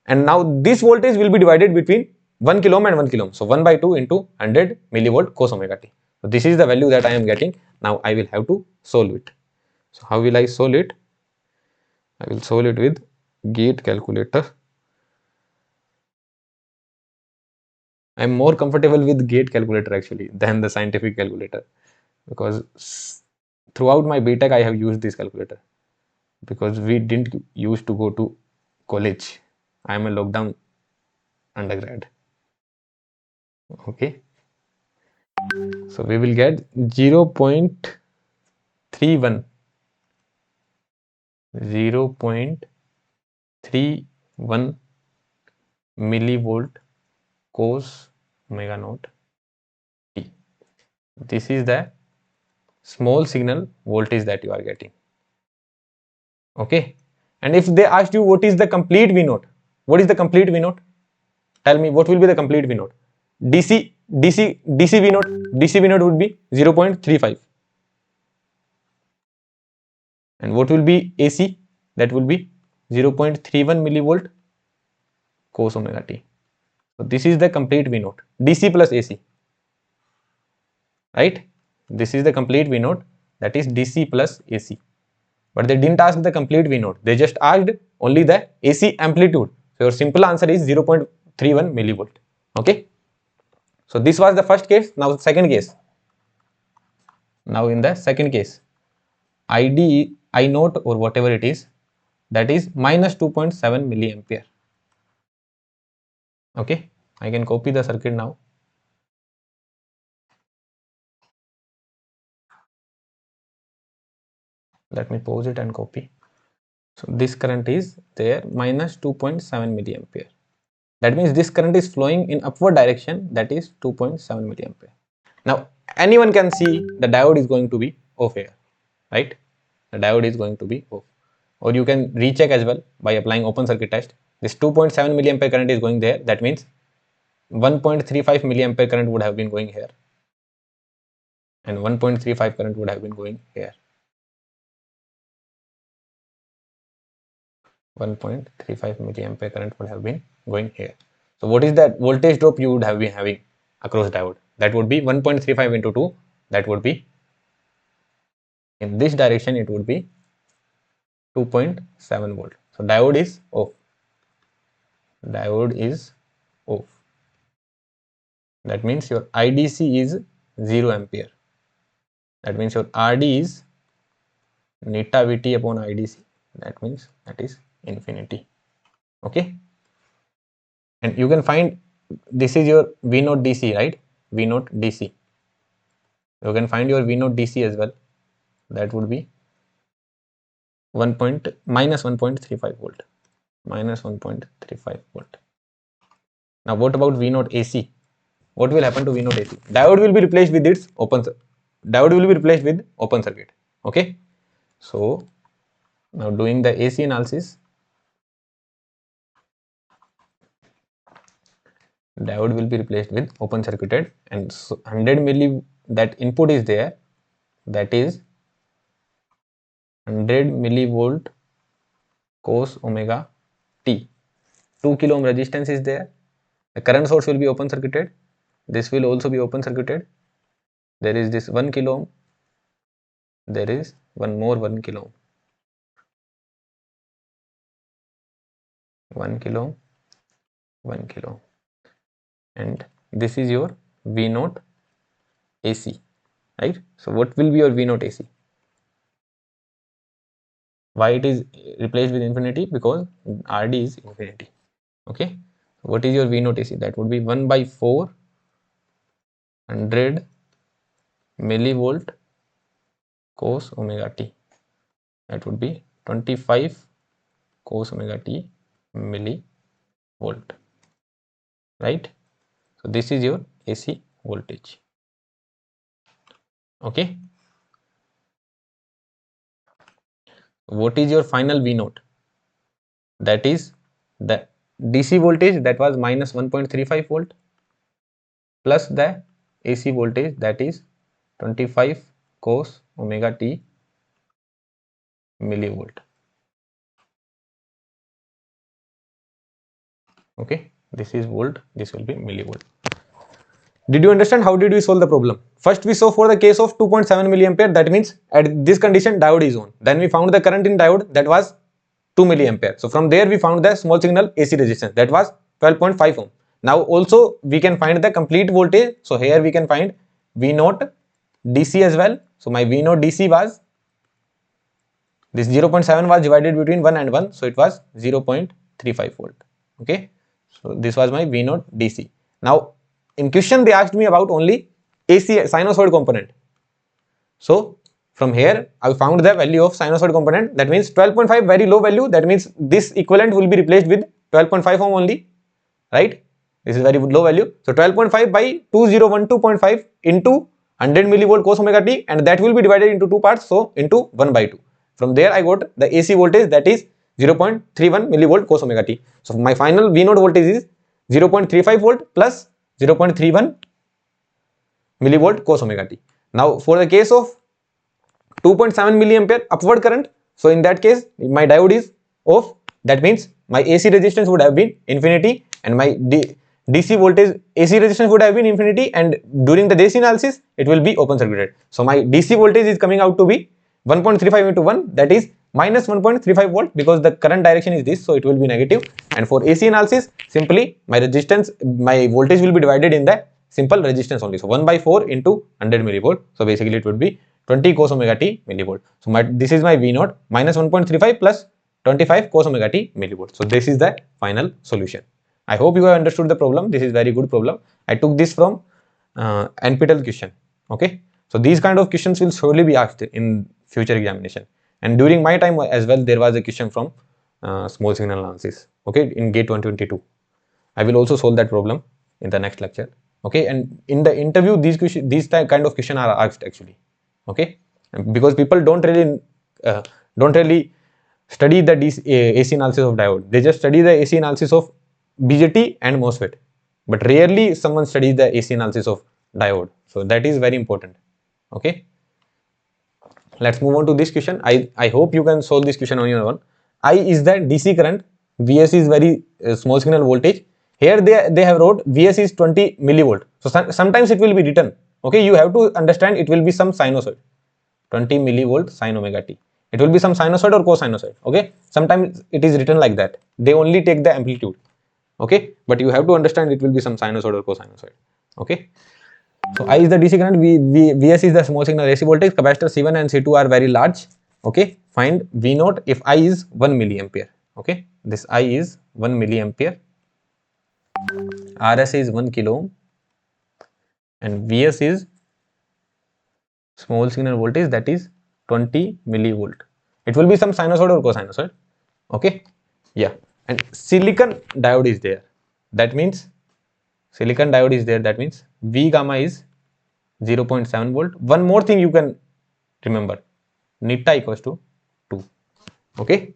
and now this voltage will be divided between 1 kilo ohm and 1 kilo ohm. So 1 by 2 into 100 millivolt cos omega t. So this is the value that I am getting. Now I will have to solve it. So how will I solve it? I will solve it with gate calculator. I am more comfortable with gate calculator actually than the scientific calculator, because throughout my B.tech I have used this calculator, because we didn't used to go to college. I am a lockdown undergrad. Okay, so we will get 0.31 millivolt cos omega naught t. This is the small signal voltage that you are getting. Okay, and if they asked you what is the complete V naught, what is the complete V naught? Tell me what will be the complete V naught. DC V naught, DC V naught would be 0.35, and what will be AC? That will be 0.31 millivolt cos omega t. So this is the complete V naught, DC plus AC, right? This is the complete V naught, that is DC plus AC. But they didn't ask the complete V naught, they just asked only the AC amplitude. So your simple answer is 0.31 millivolt. Okay, so this was the first case. Now second case. Now in the second case, I naught or whatever it is, that is minus 2.7 milliampere. Okay, I can copy the circuit now. Let me pause it and copy. So this current is there, minus 2.7 milliampere. That means this current is flowing in upward direction, that is 2.7 milliampere. Now anyone can see the diode is going to be off here, right? The diode is going to be off. Or you can recheck as well by applying open circuit test. This 2.7 milliampere current is going there, that means 1.35 milliampere current would have been going here, and 1.35 current would have been going here. 1.35 milliampere current would have been going here. So what is that voltage drop you would have been having across diode? That would be 1.35 into 2, that would be, in this direction it would be 2.7 volt. So diode is off. Diode is off. That means your IDC is 0 ampere. That means your RD is neta Vt upon IDC. That means that is infinity. Okay, and you can find this is your V naught DC, right? V naught DC. You can find your V naught DC as well. That would be minus 1.35 volt. Minus 1.35 volt. Now what about V naught AC? What will happen to V naught AC? Diode will be replaced with its open circuit. Okay, so now doing the AC analysis, diode will be replaced with open circuited, and so 100 milli that input is there, that is 100 millivolt cos omega t. 2 kilo ohm resistance is there. The current source will be open circuited. This will also be open circuited. There is this 1 kilo ohm. There is one more 1 kilo ohm. 1 kilo ohm, 1 kilo ohm. And this is your V naught AC, right? So what will be your V naught AC? Why it is replaced with infinity? Because RD is infinity. Okay, what is your V naught AC? That would be 1 by 400 millivolt cos omega t. That would be 25 cos omega t millivolt, right? So this is your AC voltage. Okay, what is your final V naught? That is the DC voltage, that was minus 1.35 volt, plus the AC voltage, that is 25 cos omega t millivolt. Okay, this is volt, this will be millivolt. Did you understand how did we solve the problem? First we saw for the case of 2.7 milliampere, that means at this condition diode is on. Then we found the current in diode, that was 2 milliampere. So from there we found the small signal AC resistance, that was 12.5 ohm. Now also we can find the complete voltage. So here we can find V0 DC as well. So my V0 DC was, this 0.7 was divided between 1 and 1, so it was 0.35 volt. Okay, so this was my V0 DC. Now in question they asked me about only AC sinusoid component. So from here I found the value of sinusoid component, that means 12.5, very low value, that means this equivalent will be replaced with 12.5 ohm only, right? This is very low value. So 12.5 by 2012.5 into 100 millivolt cos omega t, and that will be divided into two parts, so into 1 by 2. From there I got the AC voltage, that is 0.31 millivolt cos omega t. So my final V0 voltage is 0.35 volt plus 0.31 millivolt cos omega t. Now for the case of 2.7 milliampere upward current, so in that case my diode is off, that means my AC resistance would have been infinity and my DC voltage AC resistance would have been infinity, and during the DC analysis it will be open circuited. So my DC voltage is coming out to be 1.35 into 1, that is minus 1.35 volt, because the current direction is this, so it will be negative. And for AC analysis, simply my resistance, my voltage will be divided in the simple resistance only. So 1 by 4 into 100 millivolt. So basically it would be 20 cos omega t millivolt. So this is my V0 minus 1.35 plus 25 cos omega t millivolt. So this is the final solution. I hope you have understood the problem. This is very good problem. I took this from NPTEL question. Okay. So these kind of questions will surely be asked in future examination. And during my time as well, there was a question from small signal analysis. Okay, in GATE 122. I will also solve that problem in the next lecture. Okay, and in the interview, these kind of questions are asked actually. Okay, because people don't really study the AC analysis of diode. They just study the AC analysis of BJT and MOSFET, but rarely someone studies the AC analysis of diode. So that is very important. Okay, let's move on to this question. I hope you can solve this question on your own. I is the DC current, Vs is very small signal voltage. Here they have wrote Vs is 20 millivolt. So sometimes it will be written. Okay, you have to understand it will be some sinusoid. 20 millivolt sin omega t. It will be some sinusoid or cosinusoid. Okay, sometimes it is written like that. They only take the amplitude. Okay, but you have to understand it will be some sinusoid or cosinusoid. Okay. So I is the DC current, Vs is the small signal AC voltage, capacitor C1 and C2 are very large. Okay, find V0 if I is 1 milliampere. Okay, this I is 1 milliampere, Rs is 1 kilo ohm, and Vs is small signal voltage, that is 20 millivolt. It will be some sinusoid or cosinusoid. Okay, yeah, and silicon diode is there. That means silicon diode is there. That means V gamma is 0.7 volt. One more thing you can remember, nita equals to 2. Okay.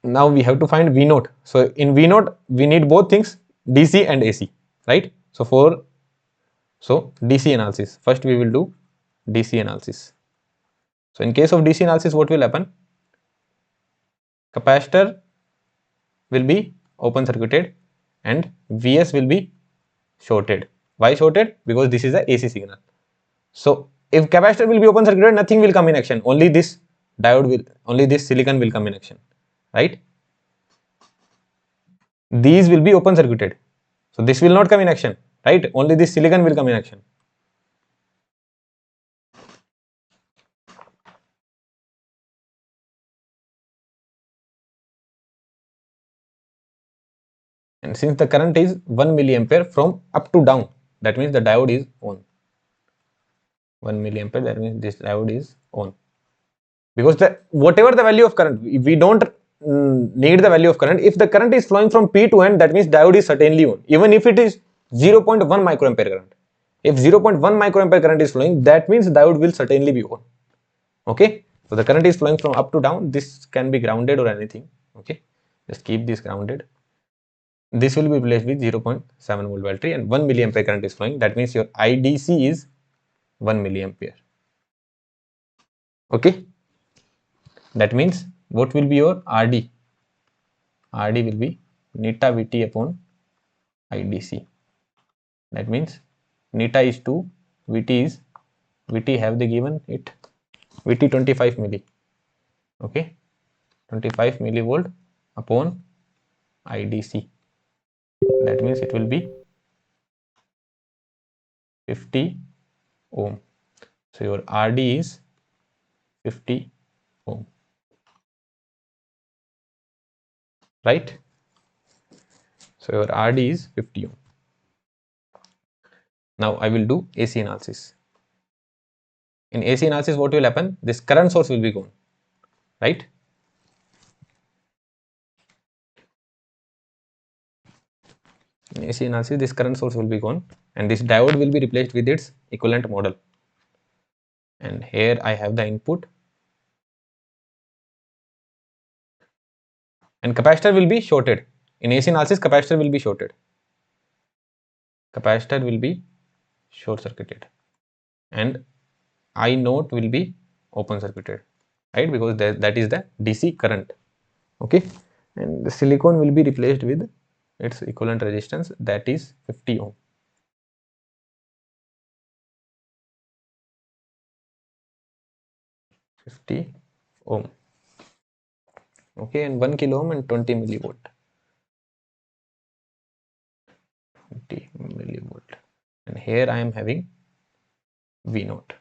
Now we have to find V0. So in V0 we need both things, DC and AC, right? So DC analysis. First we will do DC analysis. So in case of DC analysis, what will happen? Capacitor will be open circuited and Vs will be shorted. Why shorted? Because this is a AC signal. So if capacitor will be open circuited, nothing will come in action. Only this diode will, only this silicon will come in action, right? These will be open circuited. So this will not come in action, right? Only this silicon will come in action. And since the current is 1 milliampere from up to down, that means the diode is on. 1 milliampere, that means this diode is on. Because whatever the value of current, we don't need the value of current. If the current is flowing from P to N, that means diode is certainly on. Even if it is 0.1 microampere current. If 0.1 microampere current is flowing, that means diode will certainly be on. Okay. So the current is flowing from up to down. This can be grounded or anything. Okay. Just keep this grounded. This will be replaced with 0.7 volt battery and 1 milliampere current is flowing. That means your IDC is 1 milliampere. Okay. That means what will be your RD? RD will be neta Vt upon IDC. That means neta is 2, Vt have they given it, Vt 25 milli, okay, 25 millivolt upon IDC. That means it will be 50 ohm. So your RD is 50 ohm, right? So your RD is 50 ohm. Now I will do AC analysis. In AC analysis, what will happen? This current source will be gone, right? In AC analysis, this current source will be gone, and this diode will be replaced with its equivalent model. And here I have the input, and capacitor will be shorted. In AC analysis, capacitor will be shorted. Capacitor will be short circuited, and I naught will be open circuited, right? Because that is the DC current, okay? And the silicon will be replaced with its equivalent resistance, that is 50 ohm. Okay, and 1 kilo ohm and 20 millivolt. 20 millivolt, and here I am having V naught.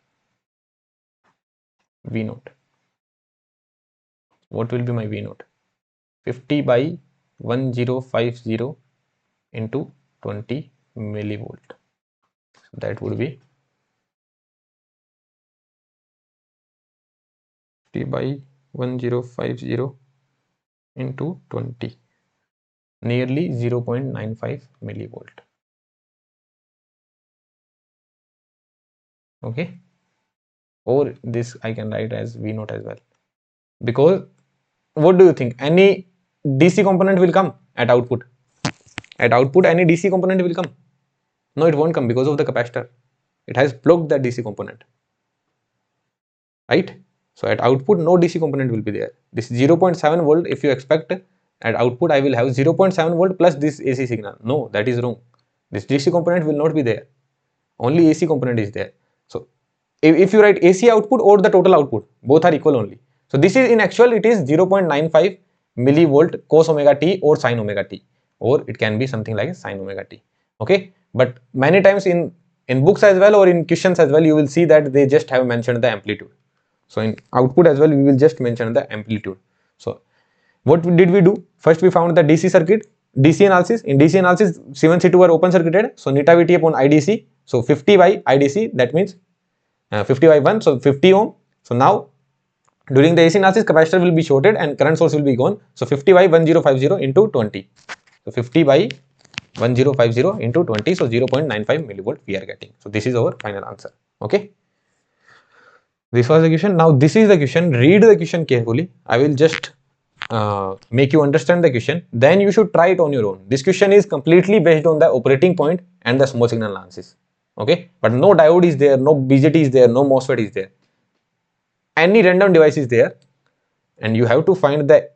What will be my V naught? 50 by 1050 into 20 millivolt. So that would be 50 by 1050 into 20, nearly 0.95 millivolt. Okay, or this I can write as V naught as well, because what do you think, any DC component will come at output? At output any DC component will come? No, it won't come, because of the capacitor. It has blocked the DC component, right? So at output no DC component will be there. This 0.7 volt, if you expect at output I will have 0.7 volt plus this AC signal, no, that is wrong. This DC component will not be there, only AC component is there. So if you write AC output or the total output, both are equal only. So this is in actual, it is 0.95 millivolt cos omega t or sin omega t, or it can be something like sin omega t, okay? But many times in books as well or in questions as well, you will see that they just have mentioned the amplitude. So in output as well, we will just mention the amplitude. So what did we do? First we found the DC circuit, DC analysis. In DC analysis, C1 C2 are open circuited, so neta Vt upon IDC, so 50 by IDC, that means 50 by 1, so 50 ohm. So now during the AC analysis, capacitor will be shorted and current source will be gone, so 50 by 1050 into 20, so 50 by 1050 into 20, so 0.95 millivolt we are getting. So this is our final answer, okay? This was the question. Now this is the question. Read the question carefully. I will just make you understand the question. Then you should try it on your own. This question is completely based on the operating point and the small signal analysis. Okay, but no diode is there, no BJT is there, no MOSFET is there. Any random device is there, and you have to find the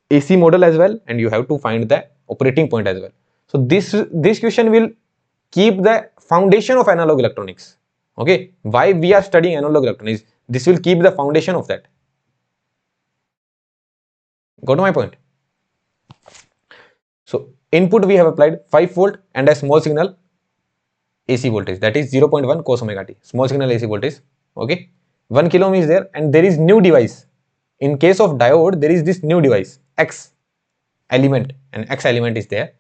AC model as well, and you have to find the operating point as well. So this question will keep the foundation of analog electronics. Okay, why we are studying analog electronics? This will keep the foundation of that. Got my point? So input we have applied 5 volt and a small signal AC voltage, that is 0.1 cos omega t, small signal AC voltage. Okay, 1 kilo ohm is there, and there is new device. In case of diode, there is this new device X element, and X element is there.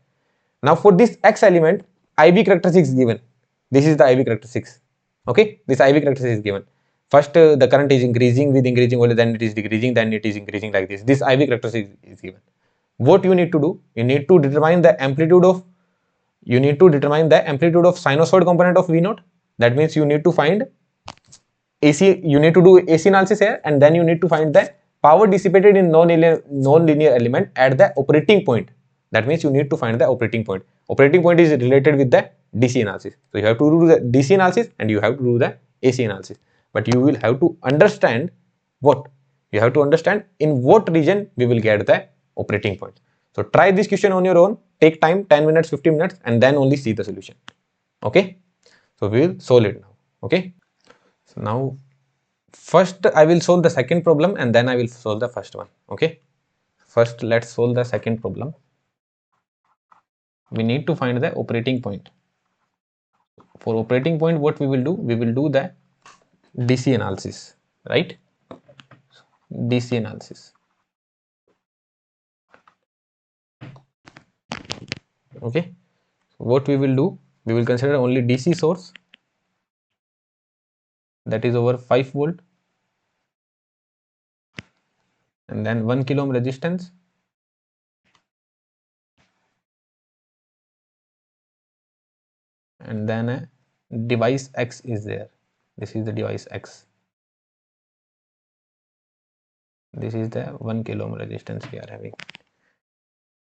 Now for this X element, IV characteristics given. This is the IV characteristics. Okay, this IV characteristic is given. First the current is increasing with increasing voltage, then it is decreasing, then it is increasing like this. This IV characteristic is given. What you need to do? You need to determine the amplitude of sinusoid component of V naught. That means you need to find AC, you need to do AC analysis here, and then you need to find the power dissipated in non-linear element at the operating point. That means you need to find the operating point. Operating point is related with the DC analysis. So you have to do the DC analysis and you have to do the AC analysis. But you will have to understand what You have to understand in what region we will get the operating point. So try this question on your own, take time 10 minutes, 15 minutes, and then only see the solution. Okay, so we will solve it now. Okay, so now first I will solve the second problem and then I will solve the first one. Okay, first let's solve the second problem. We need to find the operating point. For operating point, what we will do? We will do the DC analysis, right? DC analysis. Okay, what we will do? We will consider only DC source, that is over 5 volt, and then 1 kilo ohm resistance, and then a device X is there. This is the device X. This is the 1 kilo ohm resistance we are having.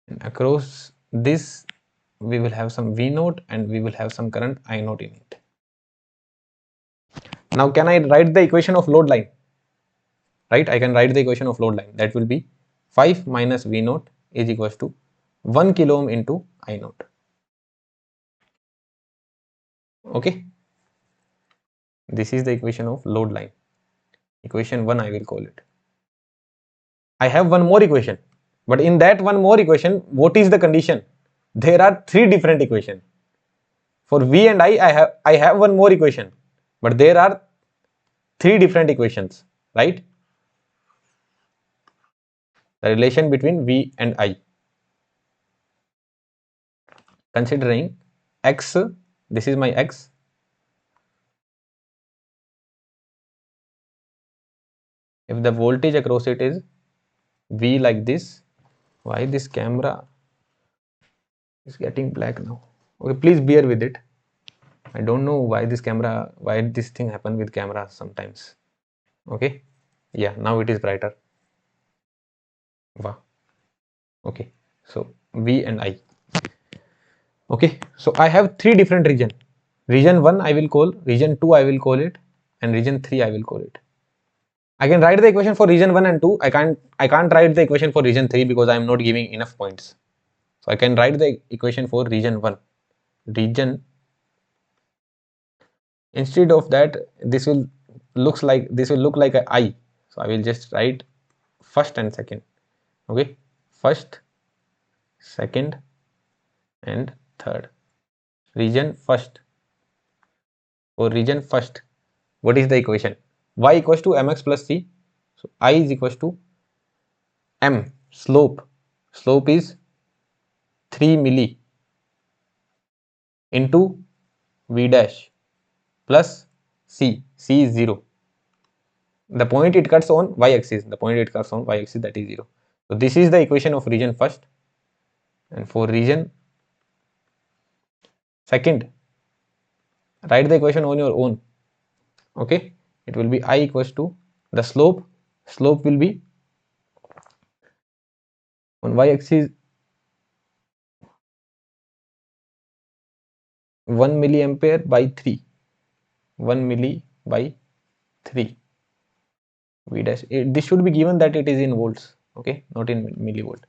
And across this we will have some V naught and we will have some current I naught in it. Now can I write the equation of load line? Right, I can write the equation of load line. That will be 5 minus V naught is equals to 1 kilo ohm into I naught. Okay, this is the equation of load line. Equation 1 I will call it. I have one more equation, but in that one more equation, what is the condition? There are 3 different equations. For V and I have one more equation, but there are 3 different equations, right? The relation between V and I. Considering X, this is my X. If the voltage across it is V like this, why this camera is getting black now? Okay, please bear with it. I don't know why this thing happen with camera sometimes. Okay, yeah, now it is brighter. Wow. Okay, so V and I. Okay, so I have 3 different region. Region 1 I will call, region 2 I will call it, and region 3 I will call it. I can write the equation for region 1 and 2. I can't write the equation for region 3 because I am not giving enough points. So I can write the equation for region 1. Region, instead of that, this will look like a I. So I will just write first and second. Okay, first, second, and third. Region first. For region first, what is the equation? Y equals to mx plus c. So I is equals to m, slope. Slope is 3 milli into v dash plus c. C is 0. The point it cuts on y axis. That is 0. So this is the equation of region first. And for region second, write the equation on your own. Okay, it will be I equals to the slope will be on y axis 1 milliampere by 3, 1 milli by 3 v dash. This should be given that it is in volts, okay, not in millivolt.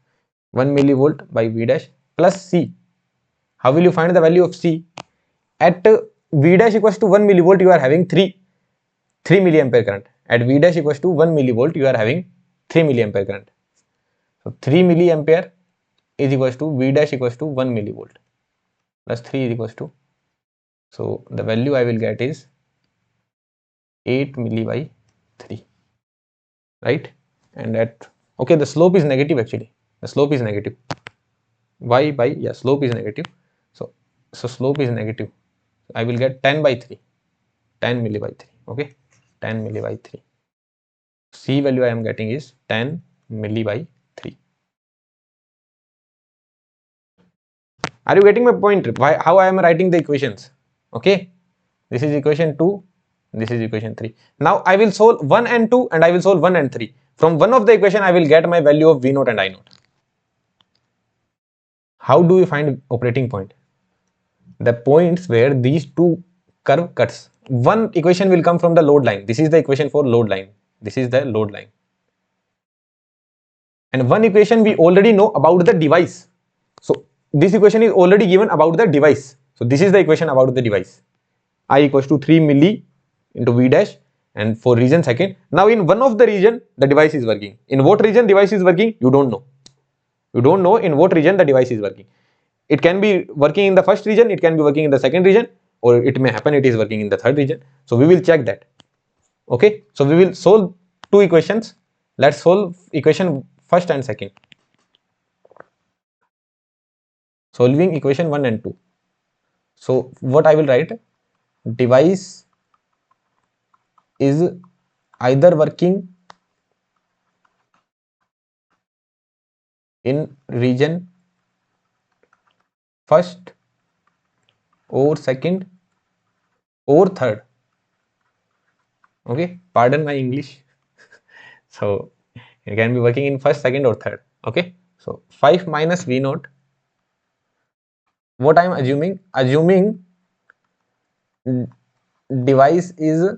1 millivolt by v dash plus c. How will you find the value of c? At v dash equals to 1 millivolt, you are having 3 milliampere current. At v dash equals to 1 millivolt, you are having 3 milliampere current. So 3 milliampere is equals to v dash equals to 1 millivolt plus 3 is equals to, so the value I will get is 8 milli by 3, right? And at, okay, the slope is negative actually. The slope is negative. Y by, yeah, slope is negative. So slope is negative. I will get 10 by 3, 10 milli by 3. Okay, 10 milli by 3. C value I am getting is 10 milli by 3. Are you getting my point? Why, how I am writing the equations? Okay, this is equation 2, this is equation 3. Now I will solve 1 and 2 and I will solve 1 and 3. From one of the equation I will get my value of V naught and I naught. How do we find operating point? The points where these two curve cuts. One equation will come from the load line. This is the equation for load line. This is the load line. and one equation we already know about the device. So this equation is already given about the device. So this is the equation about the device. I equals to 3 milli into V dash, and for region second. Now in one of the region the device is working. In what region device is working, you don't know. You don't know in what region the device is working. It can be working in the first region, it can be working in the second region, or it may happen it is working in the third region. So we will check that. Okay, so we will solve two equations. Let's solve equation first and second. Solving equation 1 and 2. So what I will write, device is either working in region first or second or third. Okay, pardon my English. So it can be working in first, second or third. Okay, so 5 minus V naught. What I am assuming device is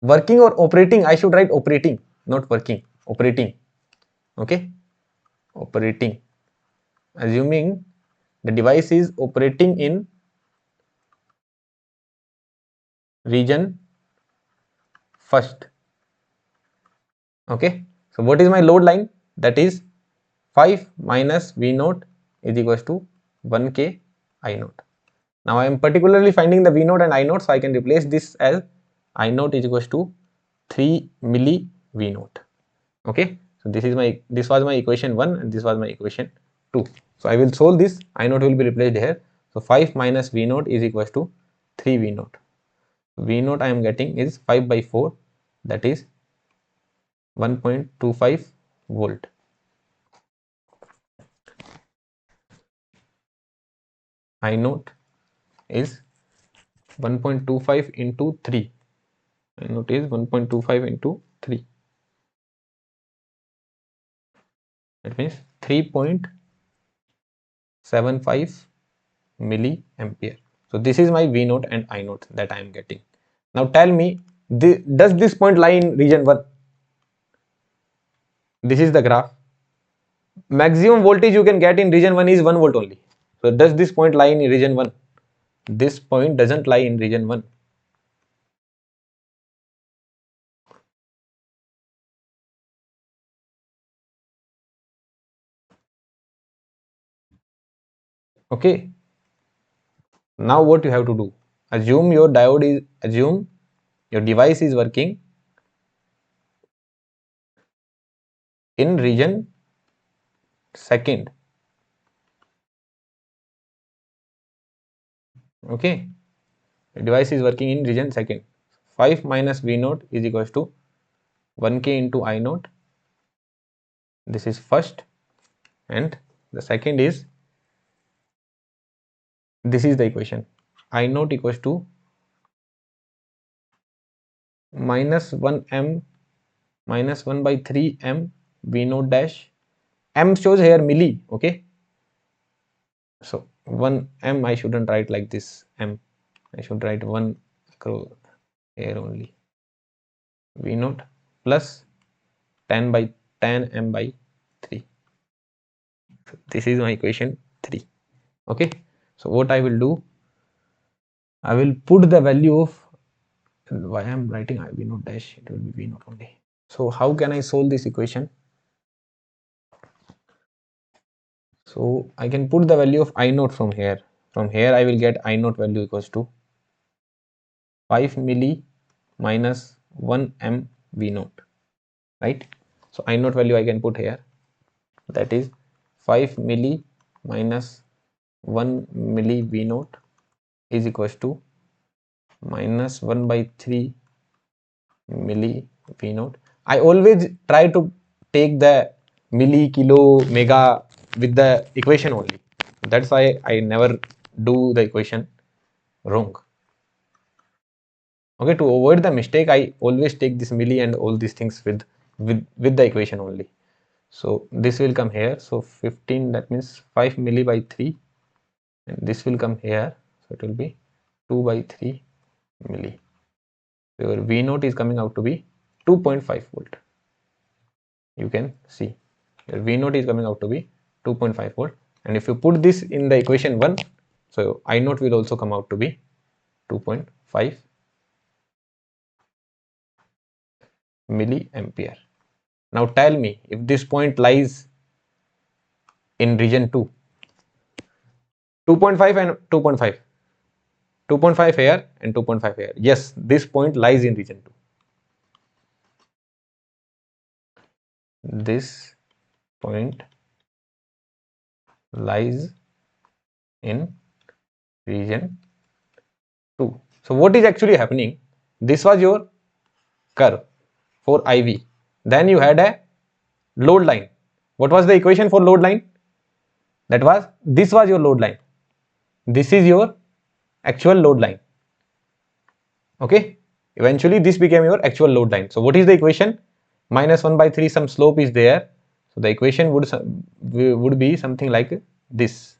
working or operating. I should write operating, not working, operating. Okay, operating, assuming the device is operating in region first. Okay, so what is my load line? That is 5 minus V naught is equals to 1k I naught. Now I am particularly finding the V naught and I naught, so I can replace this as I naught is equals to 3 milli V naught. Okay, so this was my equation 1 and this was my equation 2. So I will solve this. I naught will be replaced here. So 5 minus V naught is equals to 3 V naught. V naught I am getting is 5 by 4, that is 1.25 volt. I naught is 1.25 into 3. I naught is 1.25 into 3. That means 3.75 milliampere. So this is my V naught and I naught that I am getting. Now tell me, does this point lie in region 1? This is the graph. Maximum voltage you can get in region 1 is 1 volt only. So does this point lie in region 1? This point doesn't lie in region 1. Okay. Now what you have to do? Assume your device is working in region second. Okay, the device is working in region second. 5 minus V naught is equals to 1k into I naught. This is first, and the second is, this is the equation. I naught equals to minus 1m minus 1 by 3m V naught dash. M shows here milli. Okay, so 1m I shouldn't write like this. M, I should write 1 here only. V naught plus 10 by 10 m by 3. So this is my equation 3. Okay, so what I will do, I will put the value of, why I am writing V naught dash, it will be V naught only. So how can I solve this equation? So I can put the value of I naught from here. From here I will get I naught value equals to 5 milli minus 1 m V naught, right? So I naught value I can put here, that is 5 milli minus 1 milli V naught is equals to minus 1 by 3 milli V naught. I always try to take the milli, kilo, mega with the equation only. That's why I never do the equation wrong. Okay, to avoid the mistake, I always take this milli and all these things with the equation only. So this will come here. So 15, that means 5 milli by 3, and this will come here. So it will be 2 by 3 milli. Your V naught is coming out to be 2.5 volt. You can see that V naught is coming out to be 2.5 volt, and if you put this in the equation 1, so I naught will also come out to be 2.5 milliampere. Now tell me if this point lies in region 2, 2.5 and 2.5, 2.5 here and 2.5 here. Yes, this point lies in region 2. This point lies in region 2. So what is actually happening? This was your curve for IV. Then you had a load line. What was the equation for load line? That was, this was your load line. This is your actual load line. Okay. Eventually this became your actual load line. So what is the equation? Minus 1 by 3, some slope is there. So the equation would be something like this.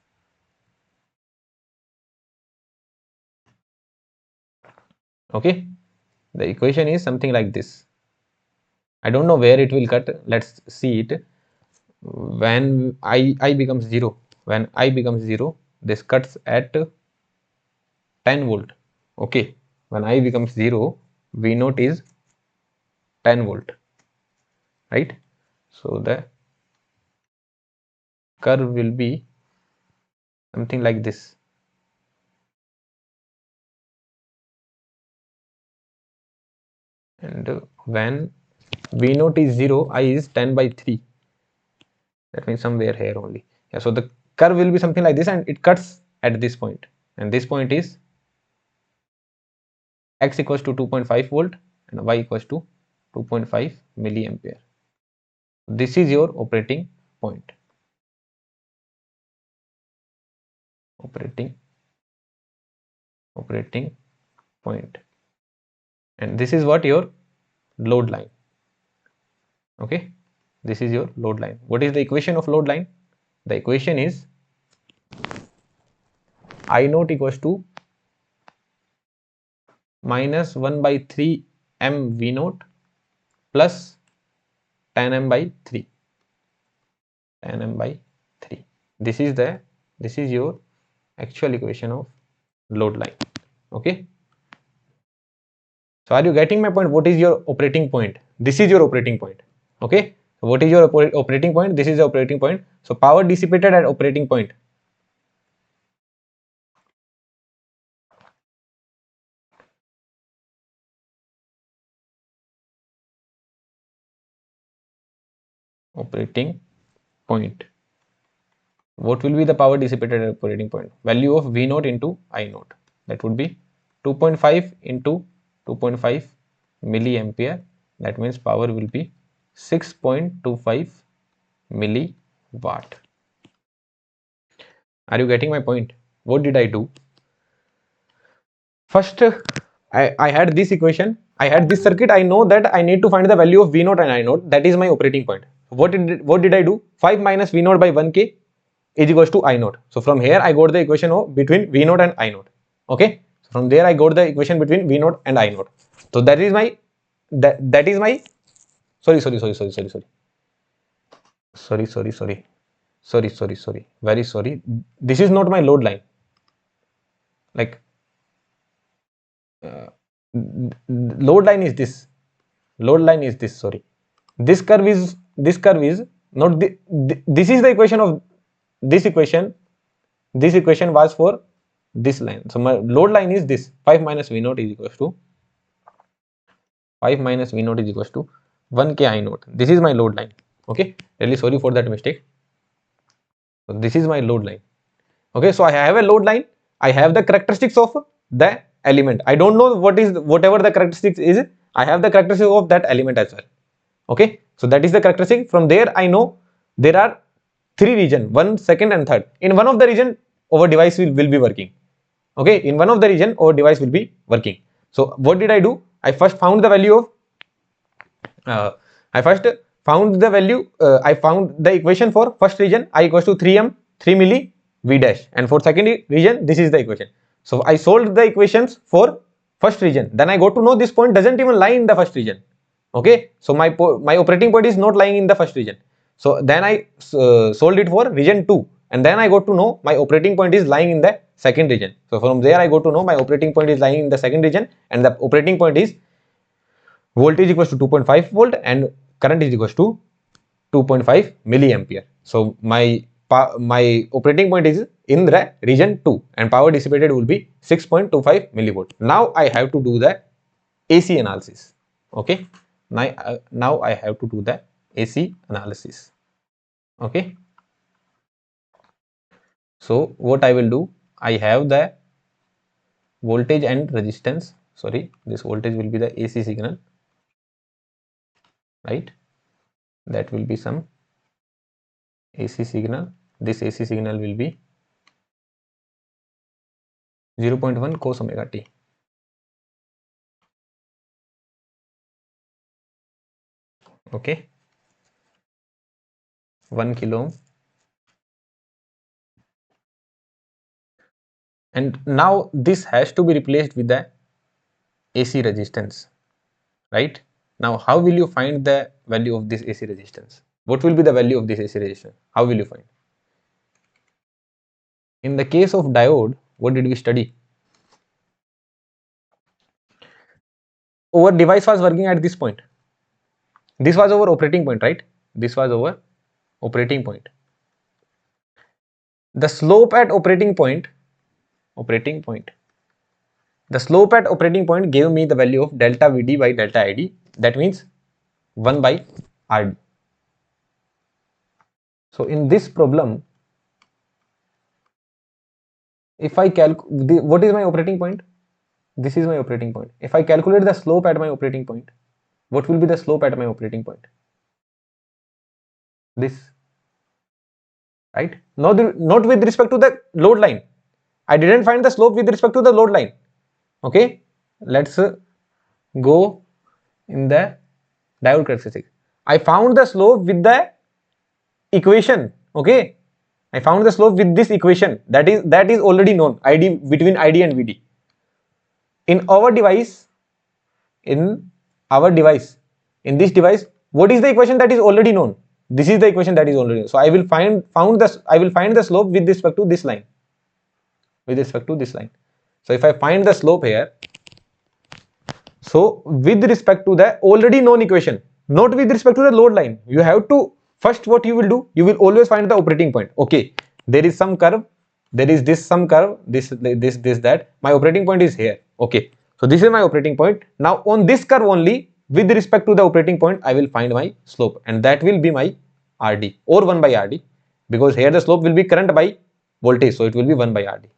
Okay. The equation is something like this. I don't know where it will cut. Let's see it. When I becomes 0, when I becomes 0, this cuts at 10 volt. Okay. When I becomes 0, V naught is 10 volt. Right. So the curve will be something like this. And when V naught is 0, I is 10 by 3. That means somewhere here only. Yeah, so the curve will be something like this, and it cuts at this point. And this point is x equals to 2.5 volt and y equals to 2.5 milliampere. This is your operating point. Operating point. And this is what your load line. Okay. This is your load line. What is the equation of load line? The equation is I naught equals to minus 1 by 3 m V naught plus 10 m by 3. 10 m by 3. This is your actual equation of load line. Okay. So are you getting my point? What is your operating point? This is your operating point. Okay. So what is your operating point? This is the operating point. So power dissipated at operating point. Operating point. What will be the power dissipated at operating point? Value of V naught into I naught. That would be 2.5 into 2.5 milliampere. That means power will be 6.25 milliwatt. Are you getting my point? What did I do? First, I had this equation. I had this circuit. I know that I need to find the value of V naught and I naught. That is my operating point. What did I do? 5 minus V naught by 1k is equals to I naught. So from here I got the equation of between V naught and I naught. Okay. So from there I got the equation between V naught and I naught. So that is my sorry. Very sorry. This is not my load line. Like load line is this. Sorry. This curve is not this is the equation of this equation. This equation was for this line. So my load line is this. 5 minus V naught is equals to 1k I naught. This is my load line. Okay. Really sorry for that mistake. So this is my load line. Okay. So I have a load line. I have the characteristics of the element. I don't know whatever the characteristics is. I have the characteristics of that element as well. Okay. So that is the characteristic. From there I know there are 3 regions, 1, 2nd and 3rd. In one of the region our device will be working. Okay. In one of the region our device will be working. So what did I do? I first found the value of I found the equation for first region I equals to 3m 3 milli V dash, and for second region this is the equation. So I solved the equations for first region. Then I got to know this point doesn't even lie in the first region. Okay, so my operating point is not lying in the first region. So then I sold it for region 2, and then I got to know my operating point is lying in the second region. So from there I got to know my operating point is lying in the second region, and the operating point is voltage equals to 2.5 volt and current is equals to 2.5 milliampere. So my operating point is in the region 2 and power dissipated will be 6.25 millivolt. Now I have to do the AC analysis. Okay, now I have to do the AC analysis. Okay, so what I will do, I have the voltage and resistance. Sorry, this voltage will be the AC signal, right? That will be some AC signal. This AC signal will be 0.1 cos omega t. Okay, 1 kilo ohm. And now this has to be replaced with the AC resistance, right? Now how will you find the value of this AC resistance? What will be the value of this AC resistance? How will you find? In the case of diode, what did we study? Our device was working at this point. This was our operating point, right? This was our operating point. The slope at operating point, the slope at operating point gave me the value of delta VD by delta ID. That means 1 by RD. So in this problem, if I calculate, what is my operating point? This is my operating point. If I calculate the slope at my operating point, what will be the slope at my operating point? This, right? Not with respect to the load line. I didn't find the slope with respect to the load line. Okay, let's go in the diode characteristics. I found the slope with the equation. Okay, I found the slope with this equation that is already known, ID between ID and VD. In our device, in this device, what is the equation that is already known? This is the equation that is already known. So I will find the slope with respect to this line. So if I find the slope here, so with respect to the already known equation, not with respect to the load line, you have to first, what you will do, you will always find the operating point. Okay, there is some curve, there is some curve, this that, my operating point is here. Okay, so this is my operating point. Now on this curve only, with respect to the operating point, I will find my slope, and that will be my RD or 1 by RD, because here the slope will be current by voltage, so it will be 1 by RD.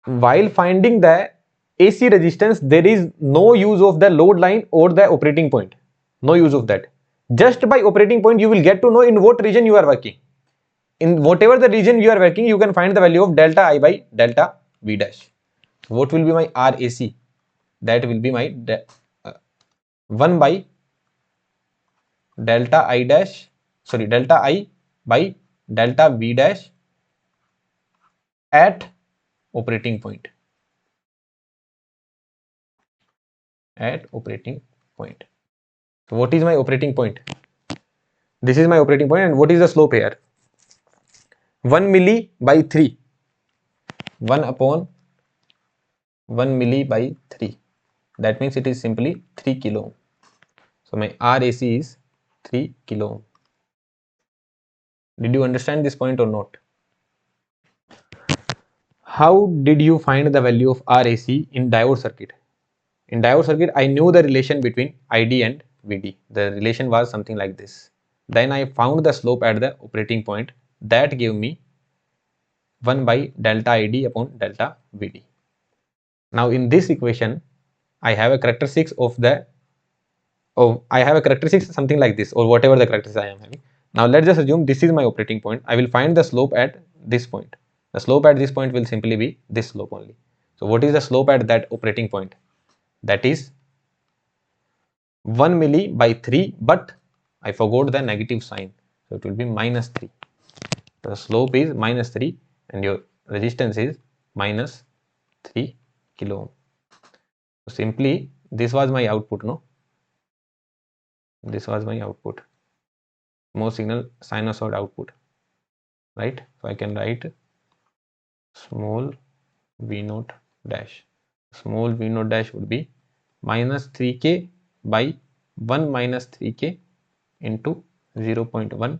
While finding the AC resistance, there is no use of the load line or the operating point. No use of that. Just by operating point, you will get to know in what region you are working. In whatever the region you are working, you can find the value of delta I by delta V dash. What will be my RAC? That will be my 1 by delta I dash, sorry, delta I by delta V dash at operating point. At operating point. So what is my operating point? This is my operating point, and what is the slope here? 1 milli by 3. 1 upon 1 milli by 3. That means it is simply 3 kilo ohm. So my RAC is 3 kilo ohm. Did you understand this point or not? How did you find the value of RAC in diode circuit? In diode circuit, I knew the relation between ID and VD. The relation was something like this. Then I found the slope at the operating point. That gave me 1 by delta ID upon delta VD. Now in this equation, I have a characteristics of the, I have a characteristics something like this, or whatever the characteristics I am having. Now let's just assume this is my operating point. I will find the slope at this point. The slope at this point will simply be this slope only. So what is the slope at that operating point? That is 1 milli by 3, but I forgot the negative sign. So it will be minus 3. The slope is minus 3 and your resistance is minus 3 kilo ohm. So simply this was my output, no? This was my output, small signal sinusoid output, right? So I can write small v naught dash. Small v naught dash would be minus 3k by 1 minus 3k into 0.1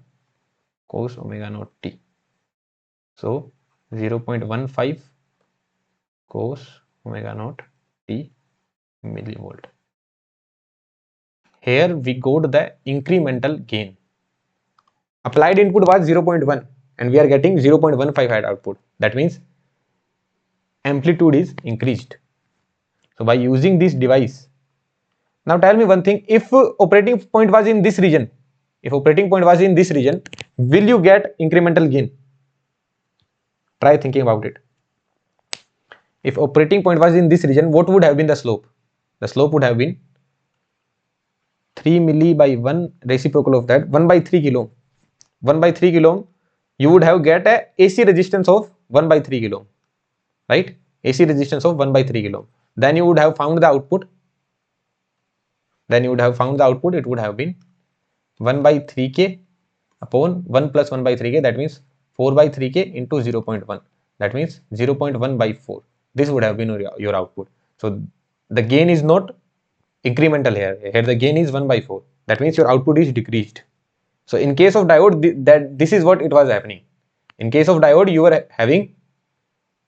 cos omega naught t. So 0.15 cos omega naught t millivolt. Here we got the incremental gain. Applied input was 0.1 and we are getting 0.15 at output. That means amplitude is increased. So by using this device, now tell me one thing, if operating point was in this region, will you get incremental gain? Try thinking about it. If operating point was in this region, what would have been the slope? The slope would have been 3 milli by 1 reciprocal of that, 1 by 3 kilo. 1 by 3 kilo, you would have get a AC resistance of 1 by 3 kilo, right? AC resistance of 1 by 3 kilo. Then you would have found the output. It would have been 1 by 3k upon 1 plus 1 by 3k, that means 4 by 3k into 0.1, that means 0.1 by 4. This would have been your output. So the gain is not incremental here. Here the gain is 1 by 4. That means your output is decreased. So in case of diode, this is what it was happening. In case of diode, you are having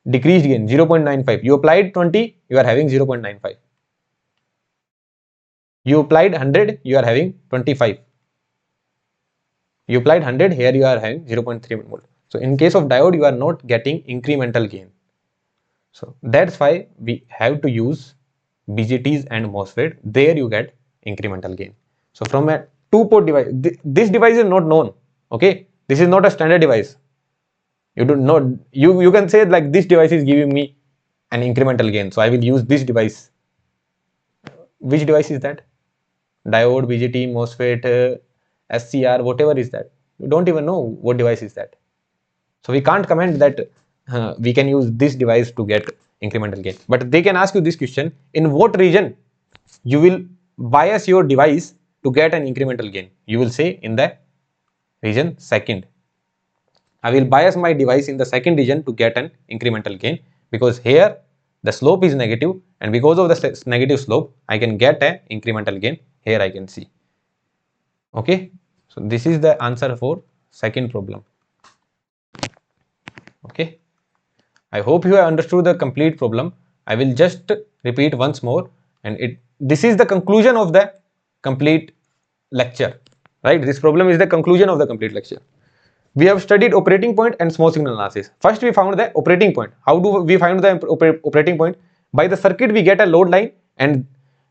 decreased gain 0.95. You applied 20, you are having 0.95. You applied 100, you are having 25. You applied 100, here you are having 0.3 volt. So in case of diode, you are not getting incremental gain. So that's why we have to use BJTs and MOSFET. There you get incremental gain. So from a two-port device, this device is not known. Okay, this is not a standard device. You do not, you can say like this device is giving me an incremental gain, so I will use this device. Which device is that? Diode, BJT, MOSFET, SCR, whatever is that. You don't even know what device is that. So we can't comment that we can use this device to get incremental gain. But they can ask you this question: in what region you will bias your device to get an incremental gain? You will say in the region second. I will bias my device in the second region to get an incremental gain, because here the slope is negative, and because of the negative slope I can get an incremental gain. Here I can see. Okay, so this is the answer for second problem. Okay, I hope you have understood the complete problem. I will just repeat once more, and this is the conclusion of the complete lecture, right? This problem is the conclusion of the complete lecture. We have studied operating point and small signal analysis. First we found the operating point. How do we find the operating point? By the circuit we get a load line, and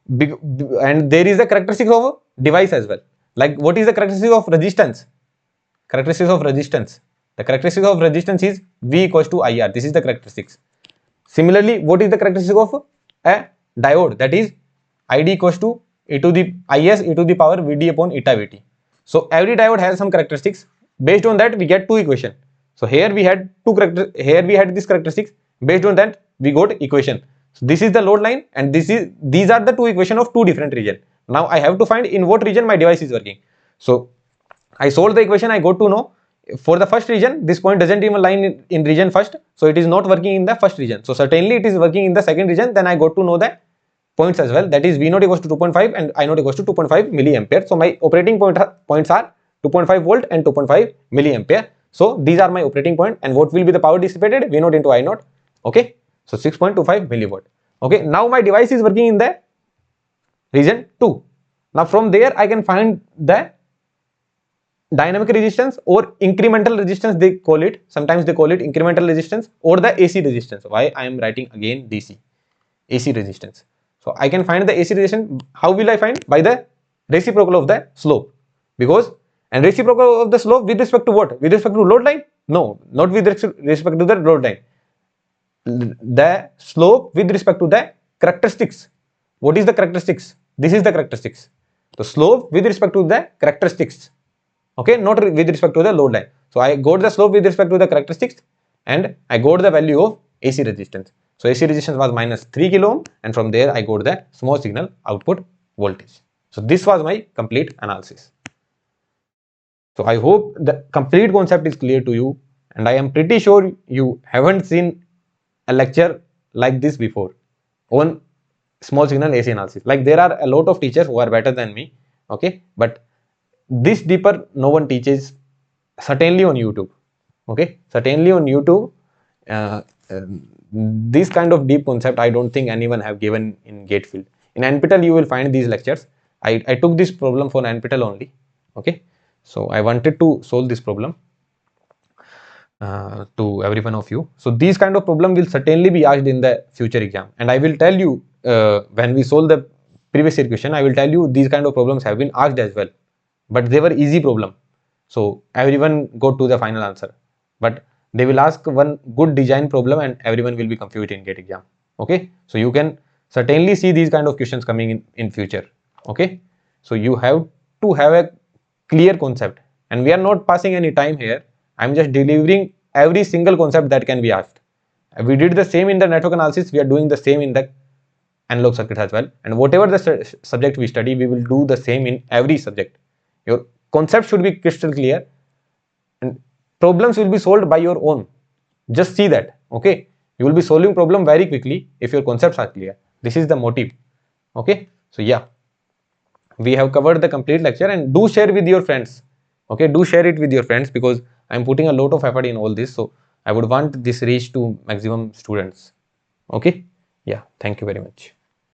there is a characteristic of a device as well. Like what is the characteristic of resistance? The characteristic of resistance is V equals to IR. This is the characteristics. Similarly, what is the characteristic of a diode? That is ID equals to e to the IS e to the power VD upon eta VT. So every diode has some characteristics. Based on that we get two equations. So here we had this characteristics. Based on that we got equation. So this is the load line, and these are the two equations of two different regions. Now I have to find in what region my device is working. So I solved the equation. I got to know for the first region this point doesn't even lie in region first, so it is not working in the first region. So certainly it is working in the second region. Then I got to know the points as well. That is V naught equals to 2.5 and I naught equals to 2.5 milliampere. So my operating points are 2.5 volt and 2.5 milliampere. So these are my operating point, and what will be the power dissipated? V naught into I naught. Okay, so 6.25 milliwatt. Okay, now my device is working in the region 2. Now from there I can find the dynamic resistance or incremental resistance, they call it. Sometimes they call it incremental resistance or the AC resistance. Why I am writing again DC? AC resistance. So I can find the AC resistance. How will I find? By the reciprocal of the slope. Because and reciprocal of the slope with respect to what? With respect to load line? No, not with respect to the load line. The slope with respect to the characteristics. What is the characteristics? This is the characteristics. The slope with respect to the characteristics. Okay, not with respect to the load line. So I got the slope with respect to the characteristics, and I got the value of AC resistance. So AC resistance was minus 3 kilo ohm, and from there I got the small signal output voltage. So this was my complete analysis. So I hope the complete concept is clear to you, and I am pretty sure you haven't seen a lecture like this before on small signal AC analysis. Like, there are a lot of teachers who are better than me, okay, but this deeper no one teaches, certainly on YouTube, okay, certainly on YouTube. uh, this kind of deep concept I don't think anyone have given in gate field. In NPTEL you will find these lectures. I took this problem for NPTEL only, okay. So I wanted to solve this problem to every one of you. So these kind of problem will certainly be asked in the future exam, and I will tell you when we solve the previous year question, I will tell you these kind of problems have been asked as well, but they were easy problem, so everyone go to the final answer. But they will ask one good design problem and everyone will be confused in gate exam, okay. So you can certainly see these kind of questions coming in future, okay. So you have to have a clear concept, and we are not passing any time here. I'm just delivering every single concept that can be asked. We did the same in the network analysis, we are doing the same in the analog circuit as well, and whatever the subject we study, we will do the same in every subject. Your concept should be crystal clear, and problems will be solved by your own. Just see that, okay. You will be solving problem very quickly if your concepts are clear. This is the motive, okay. So yeah, we have covered the complete lecture, and do share with your friends, okay. Do share it with your friends, because I'm putting a lot of effort in all this, so I would want this reach to maximum students, okay. Yeah, thank you very much.